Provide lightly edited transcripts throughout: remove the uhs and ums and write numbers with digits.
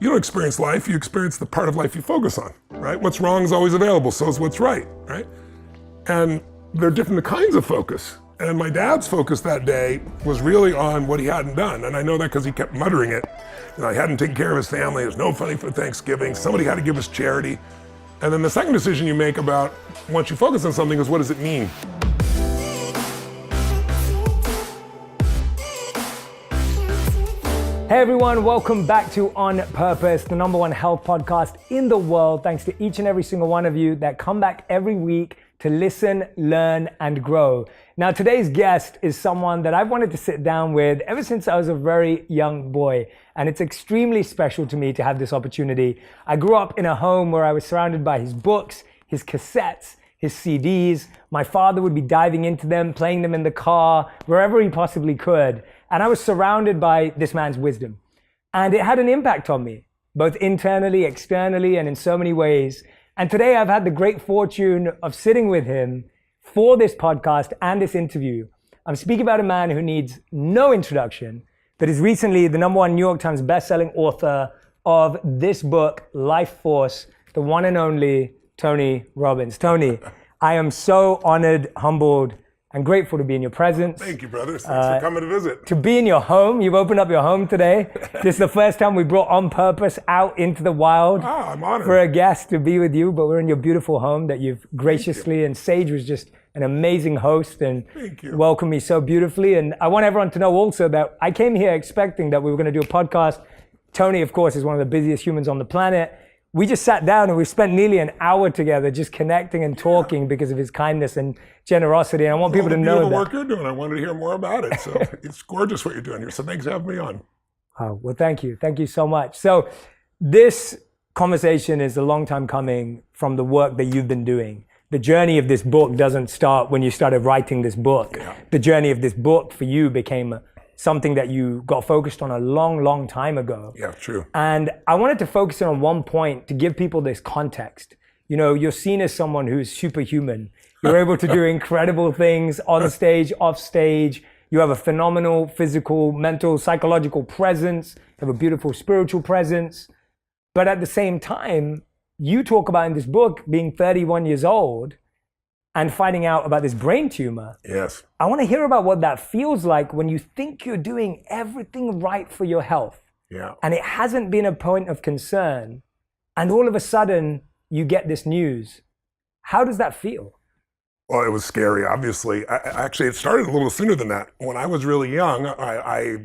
you don't experience life, you experience the part of life you focus on, right? What's wrong is always available, so is what's right, right? And there are different kinds of focus. And my dad's focus that day was really on what he hadn't done. And I know that because he kept muttering it. You know, he hadn't taken care of his family, there's no money for Thanksgiving, somebody had to give us charity. And then the second decision you make about once you focus on something is what does it mean? Hey everyone, welcome back to On Purpose, the #1 health podcast in the world. Thanks to each and every single one of you that come back every week to listen, learn, and grow. Now today's guest is someone that I've wanted to sit down with ever since I was a very young boy. And it's extremely special to me to have this opportunity. I grew up in a home where I was surrounded by his books, his cassettes, his CDs. My father would be diving into them, playing them in the car, wherever he possibly could. And I was surrounded by this man's wisdom. And it had an impact on me, both internally, externally, and in so many ways. And today I've had the great fortune of sitting with him for this podcast and this interview. I'm speaking about a man who needs no introduction, but is recently the #1 New York Times bestselling author of this book, Life Force, the one and only Tony Robbins. Tony, I am so honored, humbled, and grateful to be in your presence. Thank you, brothers. Thanks for coming to visit. To be in your home. You've opened up your home today. This is the first time we brought On Purpose out into the wild. I'm honored. For a guest to be with you, but we're in your beautiful home that you've graciously, and Sage was just an amazing host and welcomed me so beautifully. And I want everyone to know also that I came here expecting that we were going to do a podcast. Tony, of course, is one of the busiest humans on the planet. We just sat down and we spent nearly an hour together just connecting and talking because of his kindness and generosity. And I want people to know that. The work you're doing, I wanted to hear more about it. So it's gorgeous what you're doing here. So thanks for having me on. Oh, well, thank you. Thank you so much. So this conversation is a long time coming from the work that you've been doing. The journey of this book doesn't start when you started writing this book. Yeah. The journey of this book for you became something that you got focused on a long, long time ago. Yeah, true. And I wanted to focus on one point to give people this context. You know, you're seen as someone who's superhuman. You're able to do incredible things on stage, off stage. You have a phenomenal physical, mental, psychological presence. You have a beautiful spiritual presence. But at the same time, you talk about in this book being 31 years old and finding out about this brain tumor. Yes. I want to hear about what that feels like when you think you're doing everything right for your health. Yeah. And it hasn't been a point of concern. And all of a sudden, you get this news. How does that feel? Well, it was scary, obviously. Actually, it started a little sooner than that. When I was really young, I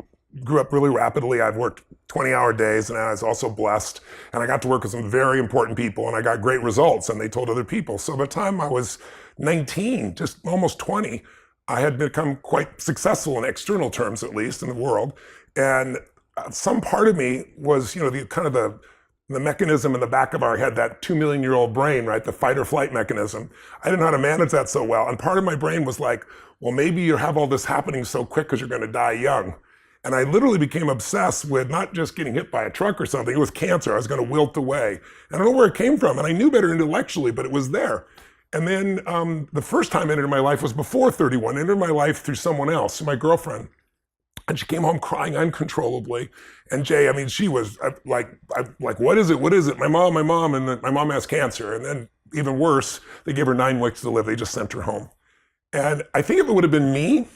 grew up really rapidly. I've worked 20-hour days, and I was also blessed. And I got to work with some very important people, and I got great results, and they told other people. So by the time I was 19, just almost 20, I had become quite successful in external terms, at least, in the world. And some part of me was, you know, the mechanism in the back of our head, that 2 million-year-old brain, right? The fight or flight mechanism. I didn't know how to manage that so well. And part of my brain was like, well, maybe you have all this happening so quick because you're going to die young. And I literally became obsessed with not just getting hit by a truck or something. It was cancer. I was going to wilt away. And I don't know where it came from. And I knew better intellectually, but it was there. And then the first time it entered my life was before 31. It entered my life through someone else, my girlfriend. And she came home crying uncontrollably. And Jay, I mean, she was like, what is it? What is it? My mom. And then my mom has cancer. And then even worse, they gave her 9 weeks to live. They just sent her home. And I think if it would have been me,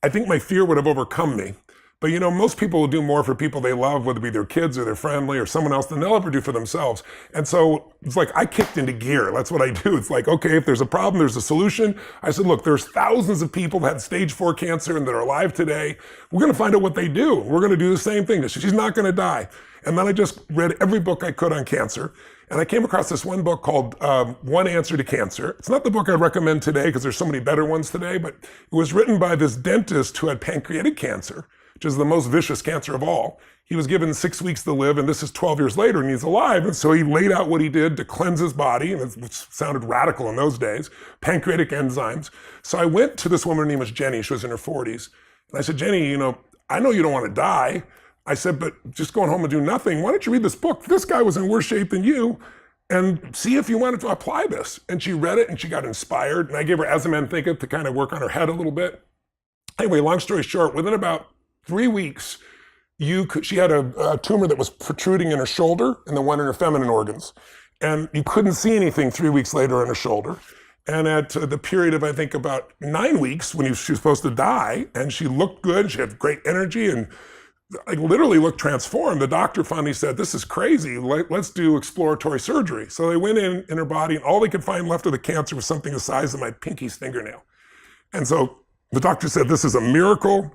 I think my fear would have overcome me. But you know, most people will do more for people they love, whether it be their kids or their family or someone else, than they'll ever do for themselves. And so it's like I kicked into gear. That's what I do. It's like, okay, if there's a problem, there's a solution. I said, look, there's thousands of people that had stage 4 cancer and that are alive today. We're going to find out what they do. We're going to do the same thing. She's not going to die. And then I just read every book I could on cancer. And I came across this one book called One Answer to Cancer. It's not the book I recommend today because there's so many better ones today, but it was written by this dentist who had pancreatic cancer, which is the most vicious cancer of all. He was given 6 weeks to live, and this is 12 years later, and he's alive. And so he laid out what he did to cleanse his body, and it sounded radical in those days, pancreatic enzymes. So I went to this woman, her name was Jenny. She was in her 40s. And I said, Jenny, you know I know you don't want to die. I said, but just going home and do nothing, why don't you read this book? This guy was in worse shape than you, and see if you wanted to apply this. And she read it, and she got inspired. And I gave her As a Man Thinketh to kind of work on her head a little bit. Anyway, long story short, within about 3 weeks, she had a tumor that was protruding in her shoulder and then went in her feminine organs. And you couldn't see anything 3 weeks later in her shoulder. And at the period of, I think, about 9 weeks when she was supposed to die, and she looked good, she had great energy, and like literally looked transformed. The doctor finally said, this is crazy, let's do exploratory surgery. So they went in her body, and all they could find left of the cancer was something the size of my pinky's fingernail. And so the doctor said, this is a miracle.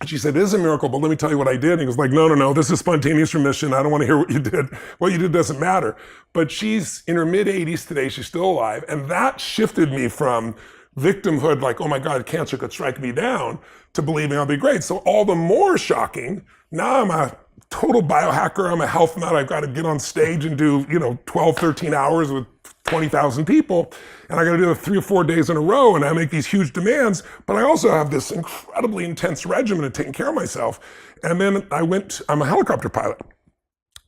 And she said, it is a miracle, but let me tell you what I did. And he was like, no, this is spontaneous remission. I don't want to hear what you did. What you did doesn't matter. But she's in her mid-80s today. She's still alive. And that shifted me from victimhood, like, oh my God, cancer could strike me down, to believing I'll be great. So all the more shocking, now I'm a total biohacker. I'm a health nut. I've got to get on stage and do, 12, 13 hours with 20,000 people. And I got to do it 3 or 4 days in a row. And I make these huge demands, but I also have this incredibly intense regimen of taking care of myself. And then I'm a helicopter pilot.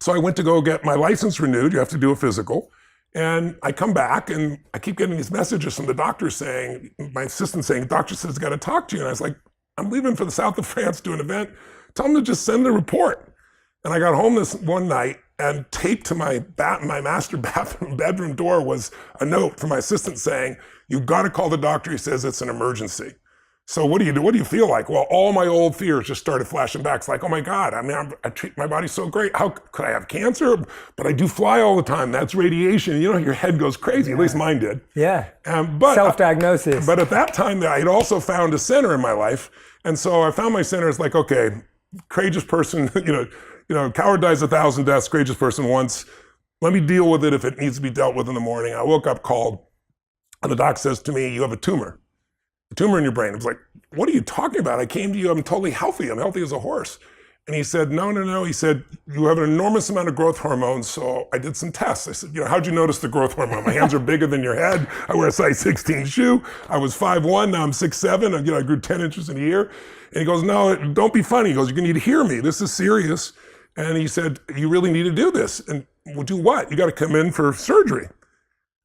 So I went to go get my license renewed. You have to do a physical. And I come back and I keep getting these messages from the doctor saying, my assistant saying, doctor says, got to talk to you. And I was like, I'm leaving for the south of France to an event. Tell them to just send the report. And I got home this one night, and taped to my master bathroom bedroom door was a note from my assistant saying, you've got to call the doctor. He says it's an emergency. So what do you do? What do you feel like? Well, all my old fears just started flashing back. It's like, oh my God, I treat my body so great. How could I have cancer? But I do fly all the time. That's radiation. Your head goes crazy. Yeah. At least mine did. Yeah. But self-diagnosis. But at that time, I had also found a center in my life. And so I found my center. It's like, okay, courageous person, coward dies 1,000 deaths, courageous person once. Let me deal with it if it needs to be dealt with in the morning. I woke up, called, and the doc says to me, you have a tumor in your brain. I was like, what are you talking about? I came to you, I'm totally healthy. I'm healthy as a horse. And he said, no. He said, you have an enormous amount of growth hormone. So I did some tests. I said, how'd you notice the growth hormone? My hands are bigger than your head. I wear a size 16 shoe. I was 5'1", now I'm 6'7". I grew 10 inches in a year. And he goes, no, don't be funny. He goes, you're gonna need to hear me. This is serious. And he said, you really need to do this. And well, do what? You got to come in for surgery.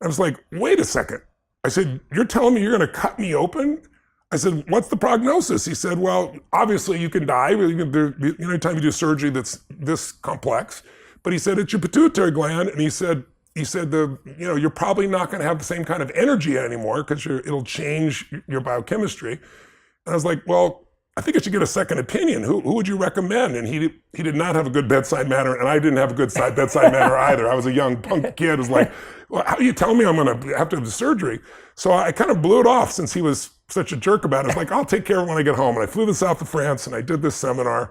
I was like, wait a second. I said, you're telling me you're going to cut me open? I said, what's the prognosis? He said, well, obviously you can die. Anytime you do surgery that's this complex. But he said, it's your pituitary gland. And he said, you're probably not going to have the same kind of energy anymore because it'll change your biochemistry. And I was like, well, I think I should get a second opinion. Who would you recommend? And he did not have a good bedside manner, and I didn't have a good bedside manner either. I was a young punk kid who was like, well, how do you tell me I'm going to have to have the surgery? So I kind of blew it off since he was such a jerk about it. It's like, I'll take care of it when I get home. And I flew to the south of France, and I did this seminar.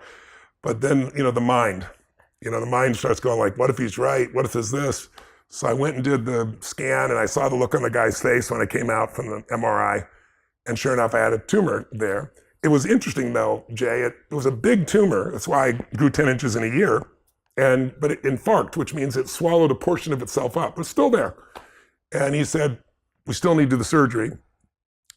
But then, the mind starts going like, what if he's right? What if it's this? So I went and did the scan, and I saw the look on the guy's face when I came out from the MRI. And sure enough, I had a tumor there. It was interesting though, Jay, it was a big tumor. That's why I grew 10 inches in a year. But it infarct, which means it swallowed a portion of itself up. It's still there. And he said, we still need to do the surgery.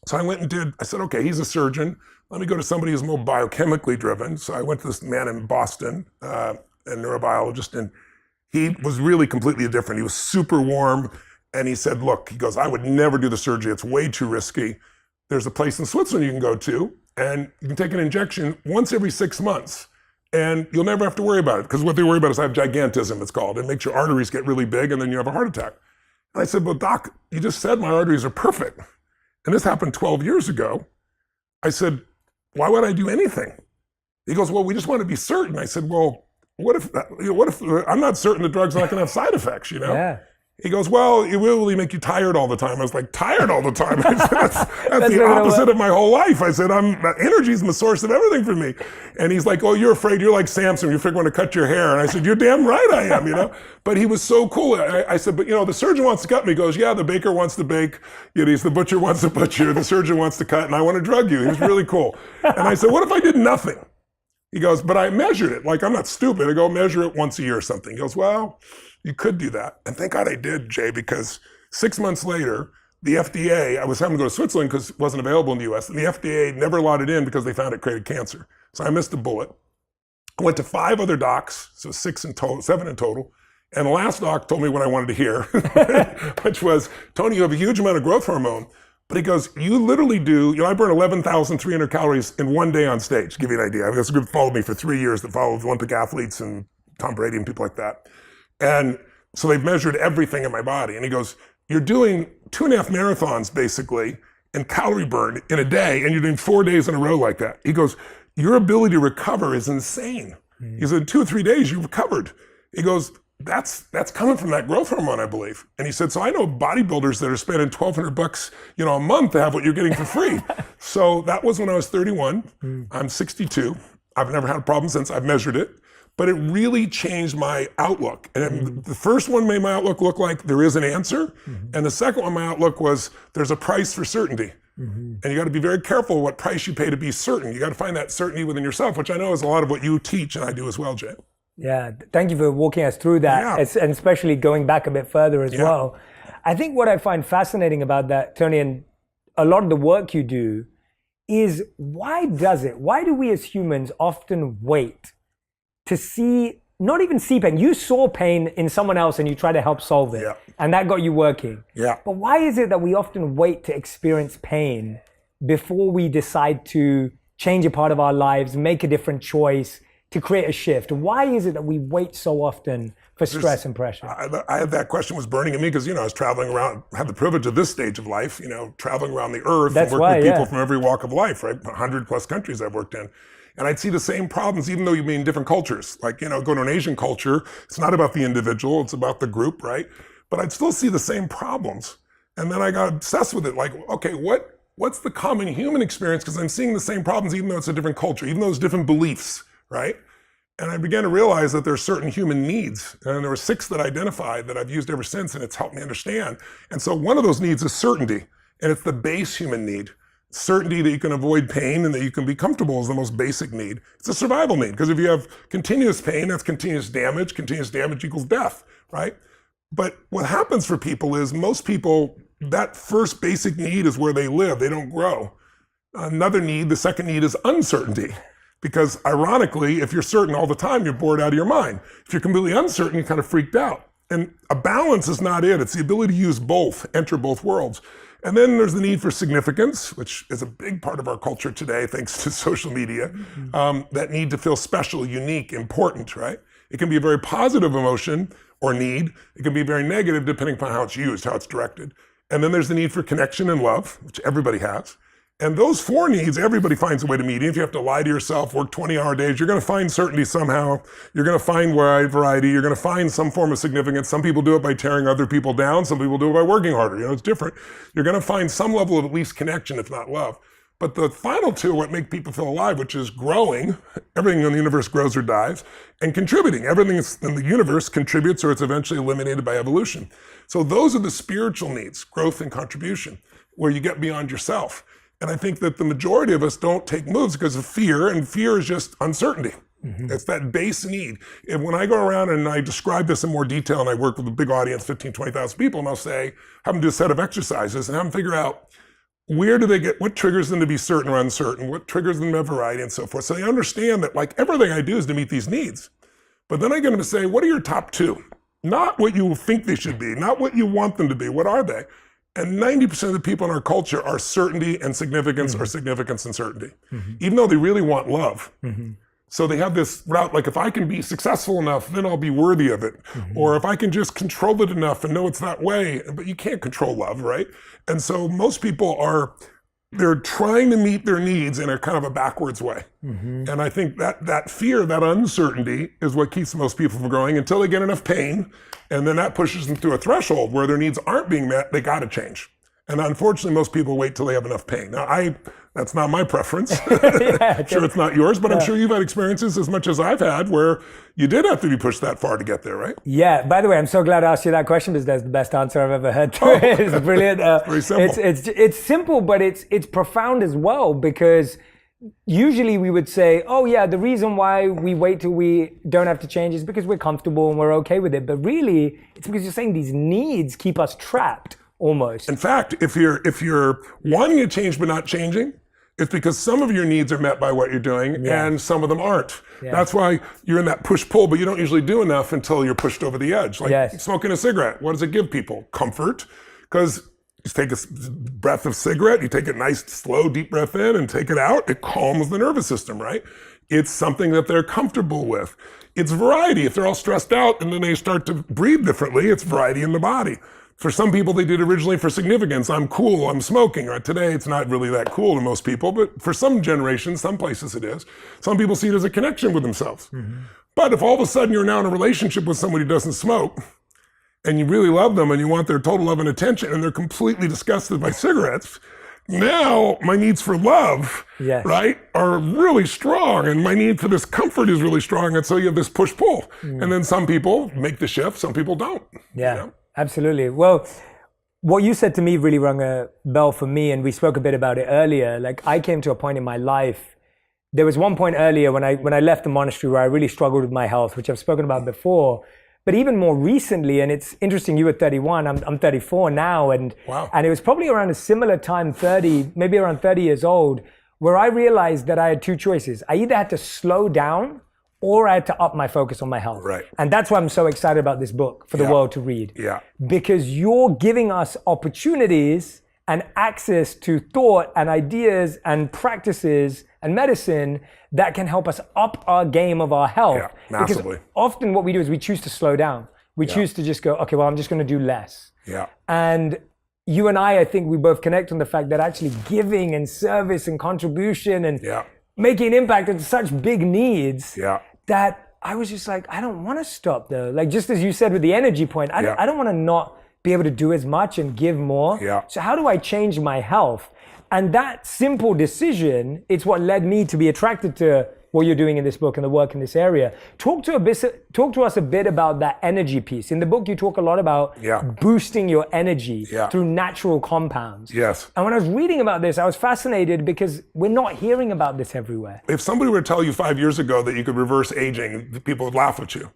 So I said, okay, he's a surgeon. Let me go to somebody who's more biochemically driven. So I went to this man in Boston, a neurobiologist, and he was really completely different. He was super warm. And he said, look, he goes, I would never do the surgery. It's way too risky. There's a place in Switzerland you can go to, and you can take an injection once every 6 months, and you'll never have to worry about it, because what they worry about is I have gigantism, it's called. It makes your arteries get really big, and then you have a heart attack. And I said, well, doc, you just said my arteries are perfect. And this happened 12 years ago. I said, why would I do anything? He goes, well, we just want to be certain. I said, well, what if I'm not certain the drug's not going to have side effects, Yeah. He goes, well, it will really make you tired all the time. I was like, tired all the time? I said, that's the opposite of my whole life. I said, energy is the source of everything for me. And he's like, oh, you're afraid. You're like Samson. You're afraid I'm going to cut your hair. And I said, you're damn right I am, But he was so cool. I said, but the surgeon wants to cut me. He goes, yeah, the baker wants to bake. He's the butcher wants to butcher. The surgeon wants to cut, and I want to drug you. He was really cool. And I said, what if I did nothing? He goes, but I measured it. Like, I'm not stupid. I go measure it once a year or something. He goes, well, you could do that. And thank God I did, Jay, because 6 months later, the FDA, I was having to go to Switzerland because it wasn't available in the US, and the FDA never allowed it in because they found it created cancer. So I missed a bullet. I went to 5 other docs, so 7 in total. And the last doc told me what I wanted to hear, which was, Tony, you have a huge amount of growth hormone, But he goes, you literally do, I burn 11,300 calories in one day on stage, to give you an idea. I mean, this group followed me for 3 years that followed Olympic athletes and Tom Brady and people like that. And so they've measured everything in my body. And he goes, you're doing 2.5 marathons basically in calorie burn in a day, and you're doing 4 days in a row like that. He goes, your ability to recover is insane. He said, in 2 or 3 days, you've recovered. He goes, that's coming from that growth hormone, I believe. And he said, so I know bodybuilders that are spending $1,200, a month to have what you're getting for free. So that was when I was 31. I'm 62. I've never had a problem since. I've measured it. But it really changed my outlook. And the first one made my outlook look like there is an answer. And the second one, my outlook was there's a price for certainty. And you got to be very careful what price you pay to be certain. You got to find that certainty within yourself, which I know is a lot of what you teach and I do as well, Jay. Yeah, thank you for walking us through that, and especially going back a bit further as well. I think what I find fascinating about that, Tony, and a lot of the work you do, is why do we as humans often wait to see, not even see pain? You saw pain in someone else and you try to help solve it, and that got you working. But why is it that we often wait to experience pain before we decide to change a part of our lives, make a different choice, to create a shift? Why is it that we wait so often for stress and pressure? I had that question was burning in me because, I was traveling around, had the privilege of this stage of life, traveling around the earth and working with people from every walk of life, right? 100 plus countries I've worked in. And I'd see the same problems, even though you be in different cultures. Like, go to an Asian culture, it's not about the individual, it's about the group, right? But I'd still see the same problems. And then I got obsessed with it. Like, okay, what's the common human experience? Because I'm seeing the same problems, even though it's a different culture, even though it's different beliefs. Right? And I began to realize that there are certain human needs. And there were 6 that I identified that I've used ever since, and it's helped me understand. And so one of those needs is certainty. And it's the base human need. Certainty that you can avoid pain and that you can be comfortable is the most basic need. It's a survival need, because if you have continuous pain, that's continuous damage. Continuous damage equals death, right? But what happens for people is most people, that first basic need is where they live. They don't grow. Another need, the second need, is uncertainty. Because ironically, if you're certain all the time, you're bored out of your mind. If you're completely uncertain, you're kind of freaked out. And a balance is not it. It's the ability to use both, enter both worlds. And then there's the need for significance, which is a big part of our culture today, thanks to social media. That need to feel special, unique, important, right? It can be a very positive emotion or need. It can be very negative depending upon how it's used, how it's directed. And then there's the need for connection and love, which everybody has. And those 4 needs, everybody finds a way to meet. Even if you have to lie to yourself, work 20-hour days, you're going to find certainty somehow. You're going to find variety. You're going to find some form of significance. Some people do it by tearing other people down. Some people do it by working harder. It's different. You're going to find some level of at least connection, if not love. But the final 2 are what make people feel alive, which is growing. Everything in the universe grows or dies. And contributing. Everything in the universe contributes or it's eventually eliminated by evolution. So those are the spiritual needs, growth and contribution, where you get beyond yourself. And I think that the majority of us don't take moves because of fear, and fear is just uncertainty. It's that base need. And when I go around and I describe this in more detail, and I work with a big audience, 15, 20,000 people, and I'll say, have them do a set of exercises and have them figure out what triggers them to be certain or uncertain, what triggers them to have variety and so forth. So they understand that like everything I do is to meet these needs. But then I get them to say, what are your top 2? Not what you think they should be, not what you want them to be, what are they? And 90% of the people in our culture are certainty and significance or significance and certainty, even though they really want love. So they have this route, like if I can be successful enough, then I'll be worthy of it. Or if I can just control it enough and know it's that way, but you can't control love, right? And so most people they're trying to meet their needs in a kind of a backwards way. And I think that fear, that uncertainty is what keeps most people from growing until they get enough pain. And then that pushes them through a threshold where their needs aren't being met, they gotta change. And unfortunately, most people wait till they have enough pain. Now, that's not my preference. Sure, it's not yours, but I'm sure you've had experiences as much as I've had where you did have to be pushed that far to get there, right? Yeah, by the way, I'm so glad I asked you that question because that's the best answer I've ever heard to it. It's brilliant. Very simple. It's simple, but it's profound as well, because usually we would say, oh yeah, the reason why we wait till we don't have to change is because we're comfortable and we're okay with it. But really, it's because you're saying these needs keep us trapped almost. In fact, if you're wanting to change but not changing, it's because some of your needs are met by what you're doing and some of them aren't. That's why you're in that push-pull, but you don't usually do enough until you're pushed over the edge. Like smoking a cigarette, what does it give people? Comfort. Because Just take a breath of cigarette, you take a nice, slow, deep breath in and take it out. It calms the nervous system, right? It's something that they're comfortable with. It's variety. If they're all stressed out and then they start to breathe differently, it's variety in the body. For some people, they did originally for significance. I'm cool, I'm smoking. Right? Today, it's not really that cool to most people, but for some generations, some places it is. Some people see it as a connection with themselves. Mm-hmm. But if all of a sudden you're now in a relationship with somebody who doesn't smoke, and you really love them and you want their total love and attention and they're completely disgusted by cigarettes, now my needs for love, right, are really strong, and my need for this comfort is really strong, and so you have this push-pull. And then some people make the shift, some people don't. Yeah, you know? Absolutely. Well, what you said to me really rung a bell for me, and we spoke a bit about it earlier. Like, I came to a point in my life, there was one point earlier when I left the monastery where I really struggled with my health, which I've spoken about before. But even more recently, and it's interesting, you were 31, I'm 34 now, and it was probably around a similar time, 30, maybe around 30 years old, where I realized that I had two choices. I either had to slow down or I had to up my focus on my health. Right. And that's why I'm so excited about this book for the world to read. Yeah. Because you're giving us opportunities and access to thought and ideas and practices and medicine that can help us up our game of our health. Yeah, massively. Because often what we do is we choose to slow down. We choose to just go, okay, well, I'm just going to do less. Yeah. And you and I think we both connect on the fact that actually giving and service and contribution and making an impact are such big needs that I was just like, I don't want to stop though. Like, just as you said with the energy point, I don't want to not be able to do as much and give more. Yeah. So how do I change my health? And that simple decision, it's what led me to be attracted to what you're doing in this book and the work in this area. Talk to us a bit about that energy piece. In the book, you talk a lot about boosting your energy through natural compounds. Yes. And when I was reading about this, I was fascinated because we're not hearing about this everywhere. If somebody were to tell you 5 years ago that you could reverse aging, people would laugh at you.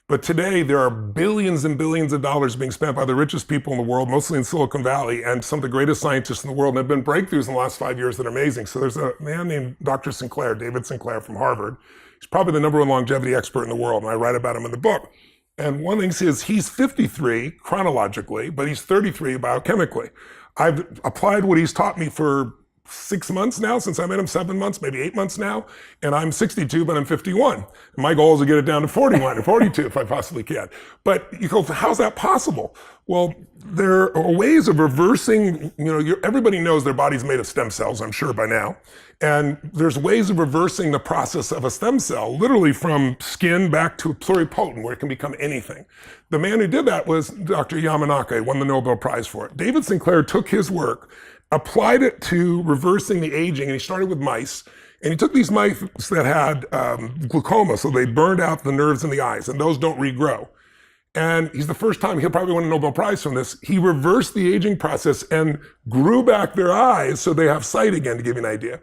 But today, there are billions and billions of dollars being spent by the richest people in the world, mostly in Silicon Valley, and some of the greatest scientists in the world. And there have been breakthroughs in the last 5 years that are amazing. So there's a man named Dr. Sinclair, David Sinclair from Harvard. He's probably the #1 longevity expert in the world, and I write about him in the book. And one thing is he's 53 chronologically, but he's 33 biochemically. I've applied what he's taught me for 6 months now, since I met him, 7 months, maybe 8 months now. And I'm 62, but I'm 51. And my goal is to get it down to 41 or 42 if I possibly can. But you go, how's that possible? Well, there are ways of reversing, everybody knows their body's made of stem cells, I'm sure by now. And there's ways of reversing the process of a stem cell, literally from skin back to pluripotent, where it can become anything. The man who did that was Dr. Yamanaka, won the Nobel Prize for it. David Sinclair took his work, applied it to reversing the aging, and he started with mice. And he took these mice that had glaucoma, so they burned out the nerves in the eyes, and those don't regrow. And he's the first time, he'll probably win a Nobel Prize from this, he reversed the aging process and grew back their eyes so they have sight again, to give you an idea.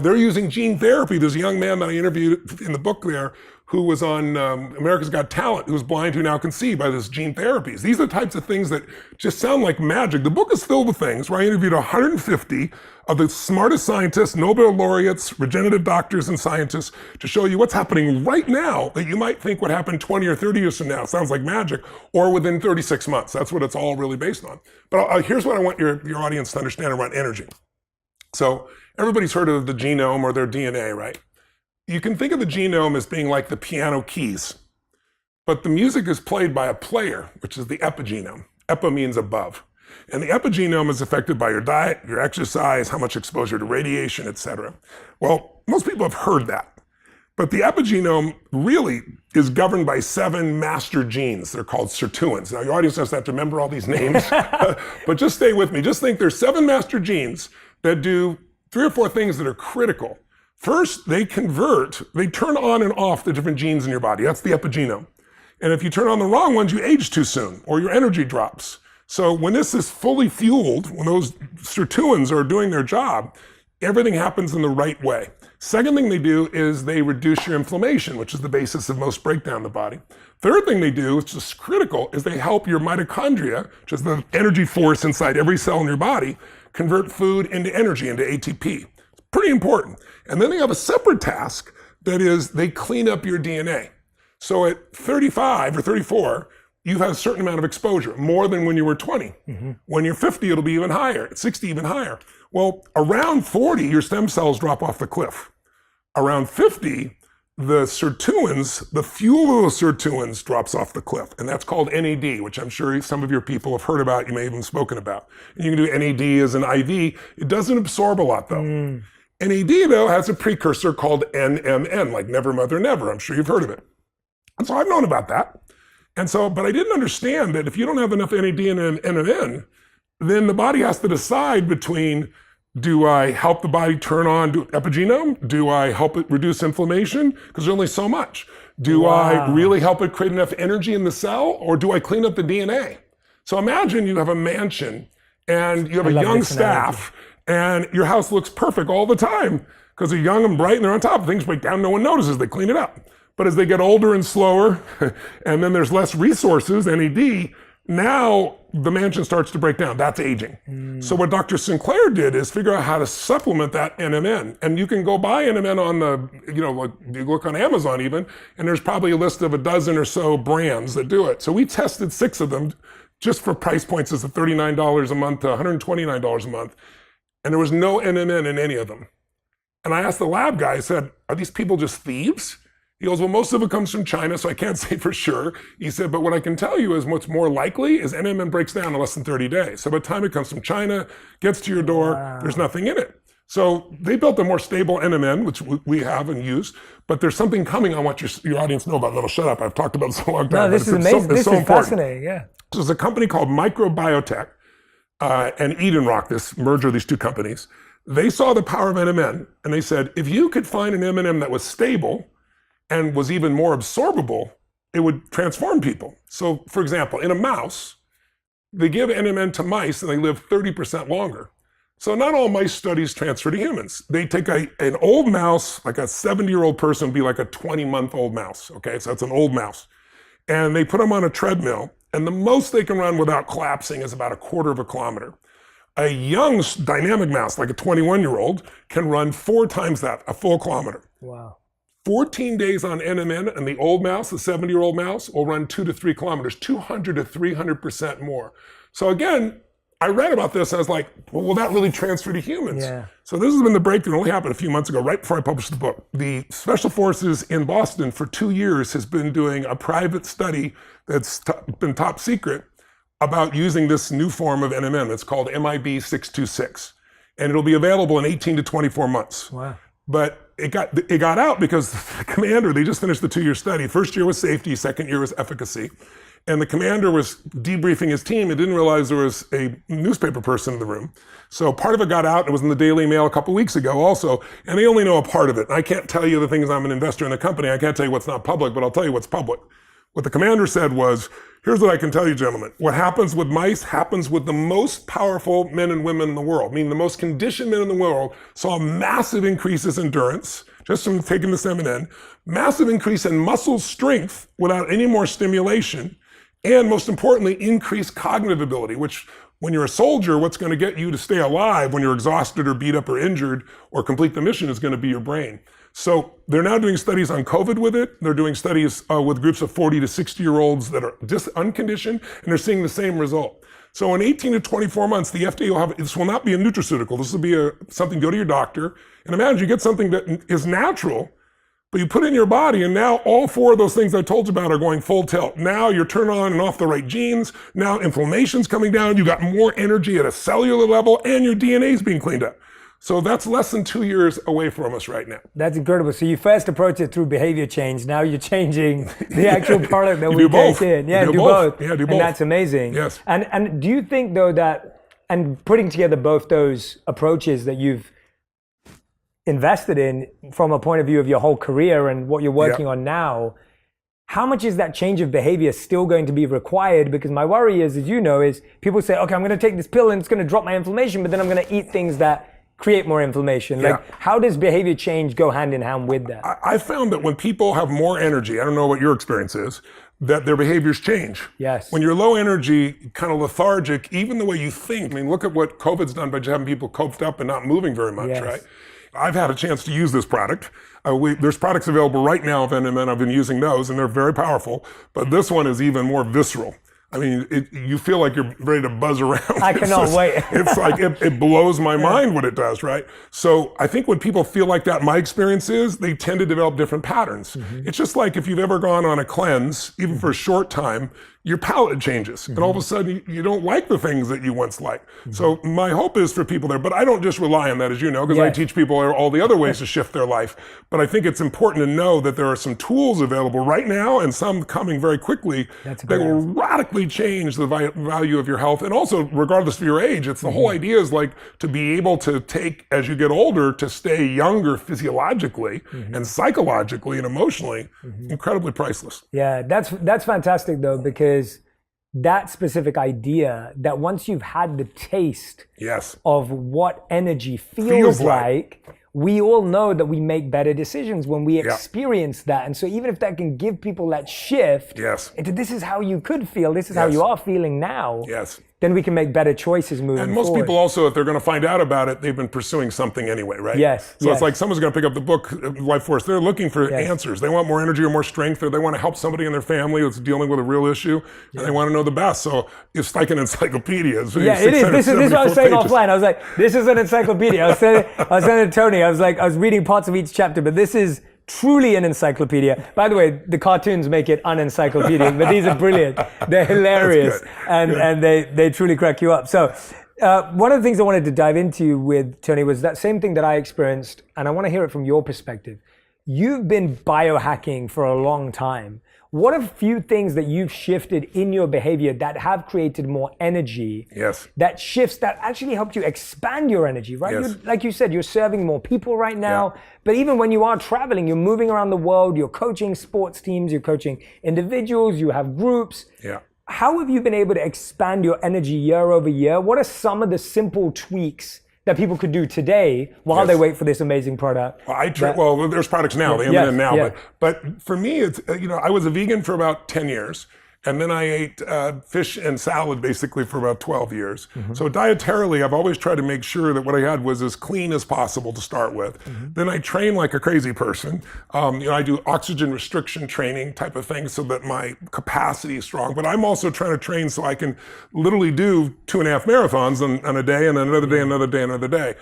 They're using gene therapy. There's a young man that I interviewed in the book there who was on America's Got Talent, who was blind, who now can see by this gene therapies. These are the types of things that just sound like magic. The book is filled with things where I interviewed 150 of the smartest scientists, Nobel laureates, regenerative doctors and scientists, to show you what's happening right now that you might think would happen 20 or 30 years from now. It sounds like magic, or within 36 months. That's what it's all really based on. But here's what I want your audience to understand around energy. So everybody's heard of the genome or their DNA, right? You can think of the genome as being like the piano keys, but the music is played by a player, which is the epigenome. Epi means above. And the epigenome is affected by your diet, your exercise, how much exposure to radiation, etc. Well, most people have heard that. But the epigenome really is governed by 7 master genes. They're called sirtuins. Now, your audience doesn't have to remember all these names, but just stay with me. Just think there's 7 master genes that do 3 or 4 things that are critical. First, they turn on and off the different genes in your body. That's the epigenome. And if you turn on the wrong ones, you age too soon, or your energy drops. So when this is fully fueled, when those sirtuins are doing their job, everything happens in the right way. Second thing they do is they reduce your inflammation, which is the basis of most breakdown in the body. Third thing they do, which is critical, is they help your mitochondria, which is the energy force inside every cell in your body, convert food into energy, into ATP. It's pretty important. And then they have a separate task that is they clean up your DNA. So at 35 or 34, you've had a certain amount of exposure, more than when you were 20. When you're 50, it'll be even higher. At 60, even higher. Well, around 40, your stem cells drop off the cliff. Around 50, the sirtuins, the fuel of the sirtuins drops off the cliff. And that's called NAD, which I'm sure some of your people have heard about. You may have even spoken about. And you can do NAD as an IV. It doesn't absorb a lot, though. NAD, though, has a precursor called NMN, like never, mother, never. I'm sure you've heard of it. And so I've known about that. And so, but I didn't understand that if you don't have enough NAD and NMN, then the body has to decide between, do I help the body turn on epigenome? Do I help it reduce inflammation? Because there's only so much. Do I really help it create enough energy in the cell, or do I clean up the DNA? So imagine you have a mansion and you have a young staff and your house looks perfect all the time because they're young and bright and they're on top of things, break down, no one notices, they clean it up. But as they get older and slower, and then there's less resources, NAD, now the mansion starts to break down. That's aging. So what Dr. Sinclair did is figure out how to supplement that NMN. And you can go buy NMN on like you look on Amazon even, and there's probably a list of a dozen or so brands that do it. So we tested 6 of them just for price points as of $39 a month to $129 a month. And there was no NMN in any of them. And I asked the lab guy, I said, are these people just thieves? He goes, well, most of it comes from China, so I can't say for sure. He said, but what I can tell you is what's more likely is NMN breaks down in less than 30 days. So by the time it comes from China, gets to your door, there's nothing in it. So they built a more stable NMN, which we have and use, but there's something coming I want your audience to know about. That'll shut up. I've talked about this a long time. No, this is amazing. This is fascinating, yeah. So there's a company called Microbiotech and Eden Rock, this merger of these two companies. They saw the power of NMN, and they said, if you could find an M&M that was stable, and was even more absorbable, it would transform people. So for example, in a mouse, they give NMN to mice and they live 30% longer. So not all mice studies transfer to humans. They take an old mouse, like a 70-year-old person would be like a 20-month-old mouse, okay? So that's an old mouse. And they put them on a treadmill, and the most they can run without collapsing is about 1/4 kilometer. A young dynamic mouse, like a 21-year-old, can run 4 times that, a full kilometer. Wow. 14 days on NMN, and the old mouse, the 70-year-old mouse, will run 2 to 3 kilometers, 200 to 300% more. So again, I read about this, and I was like, well, will that really transfer to humans? Yeah. So this has been the breakthrough. It only happened a few months ago, right before I published the book. The Special Forces in Boston for 2 years has been doing a private study that's been top secret about using this new form of NMN. It's called MIB 626. And it'll be available in 18 to 24 months. Wow. But it got out because the commander, they just finished the 2-year study. First year was safety, second year was efficacy. And the commander was debriefing his team and didn't realize there was a newspaper person in the room. So part of it got out. It was in the Daily Mail a couple weeks ago also. And they only know a part of it. And I can't tell you the things. I'm an investor in the company. I can't tell you what's not public, but I'll tell you what's public. What the commander said was, here's what I can tell you, gentlemen. What happens with mice happens with the most powerful men and women in the world, meaning the most conditioned men in the world saw massive increases in endurance, just from taking this M&N, massive increase in muscle strength without any more stimulation, and most importantly, increased cognitive ability, which when you're a soldier, what's going to get you to stay alive when you're exhausted or beat up or injured or complete the mission is going to be your brain. So they're now doing studies on COVID with it. They're doing studies with groups of 40 to 60-year-olds that are just unconditioned, and they're seeing the same result. So in 18 to 24 months, the FDA will have, this will not be a nutraceutical. This will be something, go to your doctor, and imagine you get something that is natural, but you put it in your body, and now all 4 of those things I told you about are going full tilt. Now you're turning on and off the right genes. Now inflammation's coming down. You got more energy at a cellular level, and your DNA is being cleaned up. So that's less than 2 years away from us right now. That's incredible. So you first approached it through behavior change. Now you're changing the actual product that we take in. Yeah, do both. Yeah, do both. And that's amazing. Yes. And do you think though that, and putting together both those approaches that you've invested in from a point of view of your whole career and what you're working on now, how much is that change of behavior still going to be required? Because my worry is, as you know, is people say, okay, I'm going to take this pill and it's going to drop my inflammation, but then I'm going to eat things that create more inflammation. Like, how does behavior change go hand in hand with that? I found that when people have more energy, I don't know what your experience is, that their behaviors change. Yes. When you're low energy, kind of lethargic, even the way you think, I mean, look at what COVID's done by just having people coked up and not moving very much, right? I've had a chance to use this product. There's products available right now of NMN. I've been using those, and they're very powerful. But this one is even more visceral. I mean, you feel like you're ready to buzz around. I cannot wait. It's like, it blows my mind what it does, right? So I think when people feel like that, my experience is they tend to develop different patterns. It's just like if you've ever gone on a cleanse, even for a short time, your palate changes. And all of a sudden you don't like the things that you once liked. So my hope is for people there, but I don't just rely on that, as you know, because I teach people all the other ways to shift their life. But I think it's important to know that there are some tools available right now and some coming very quickly that will radically change the value of your health. And also, regardless of your age, it's the whole idea is like to be able to take, as you get older, to stay younger physiologically and psychologically and emotionally, incredibly priceless. Yeah, that's fantastic though, because that specific idea that once you've had the taste of what energy feels like, we all know that we make better decisions when we experience that. And so even if that can give people that shift into this is how you could feel, this is how you are feeling now, then we can make better choices moving forward. And most people also, if they're going to find out about it, they've been pursuing something anyway, right? So it's like someone's going to pick up the book, Life Force. They're looking for answers. They want more energy or more strength, or they want to help somebody in their family that's dealing with a real issue, and they want to know the best. So it's like an encyclopedia. It's it is. This is what I was saying offline. I was like, this is an encyclopedia. I was saying to Tony, I was reading parts of each chapter, but this is truly an encyclopedia. By the way, the cartoons make it unencyclopedic, but these are brilliant. They're hilarious, and they truly crack you up. So one of the things I wanted to dive into with Tony was that same thing that I experienced, and I want to hear it from your perspective. You've been biohacking for a long time. What are a few things that you've shifted in your behavior that have created more energy? That shifts that actually helped you expand your energy, right? Like you said, you're serving more people right now. But even when you are traveling, you're moving around the world, you're coaching sports teams, you're coaching individuals, you have groups. How have you been able to expand your energy year over year? What are some of the simple tweaks that people could do today while they wait for this amazing product? Well, there's products now, they have them now. But for me, it's, I was a vegan for about 10 years. And then I ate fish and salad basically for about 12 years. So dietarily, I've always tried to make sure that what I had was as clean as possible to start with. Then I train like a crazy person. I do oxygen restriction training type of thing so that my capacity is strong. But I'm also trying to train so I can literally do 2.5 marathons on a day, and then another day, another day, another day.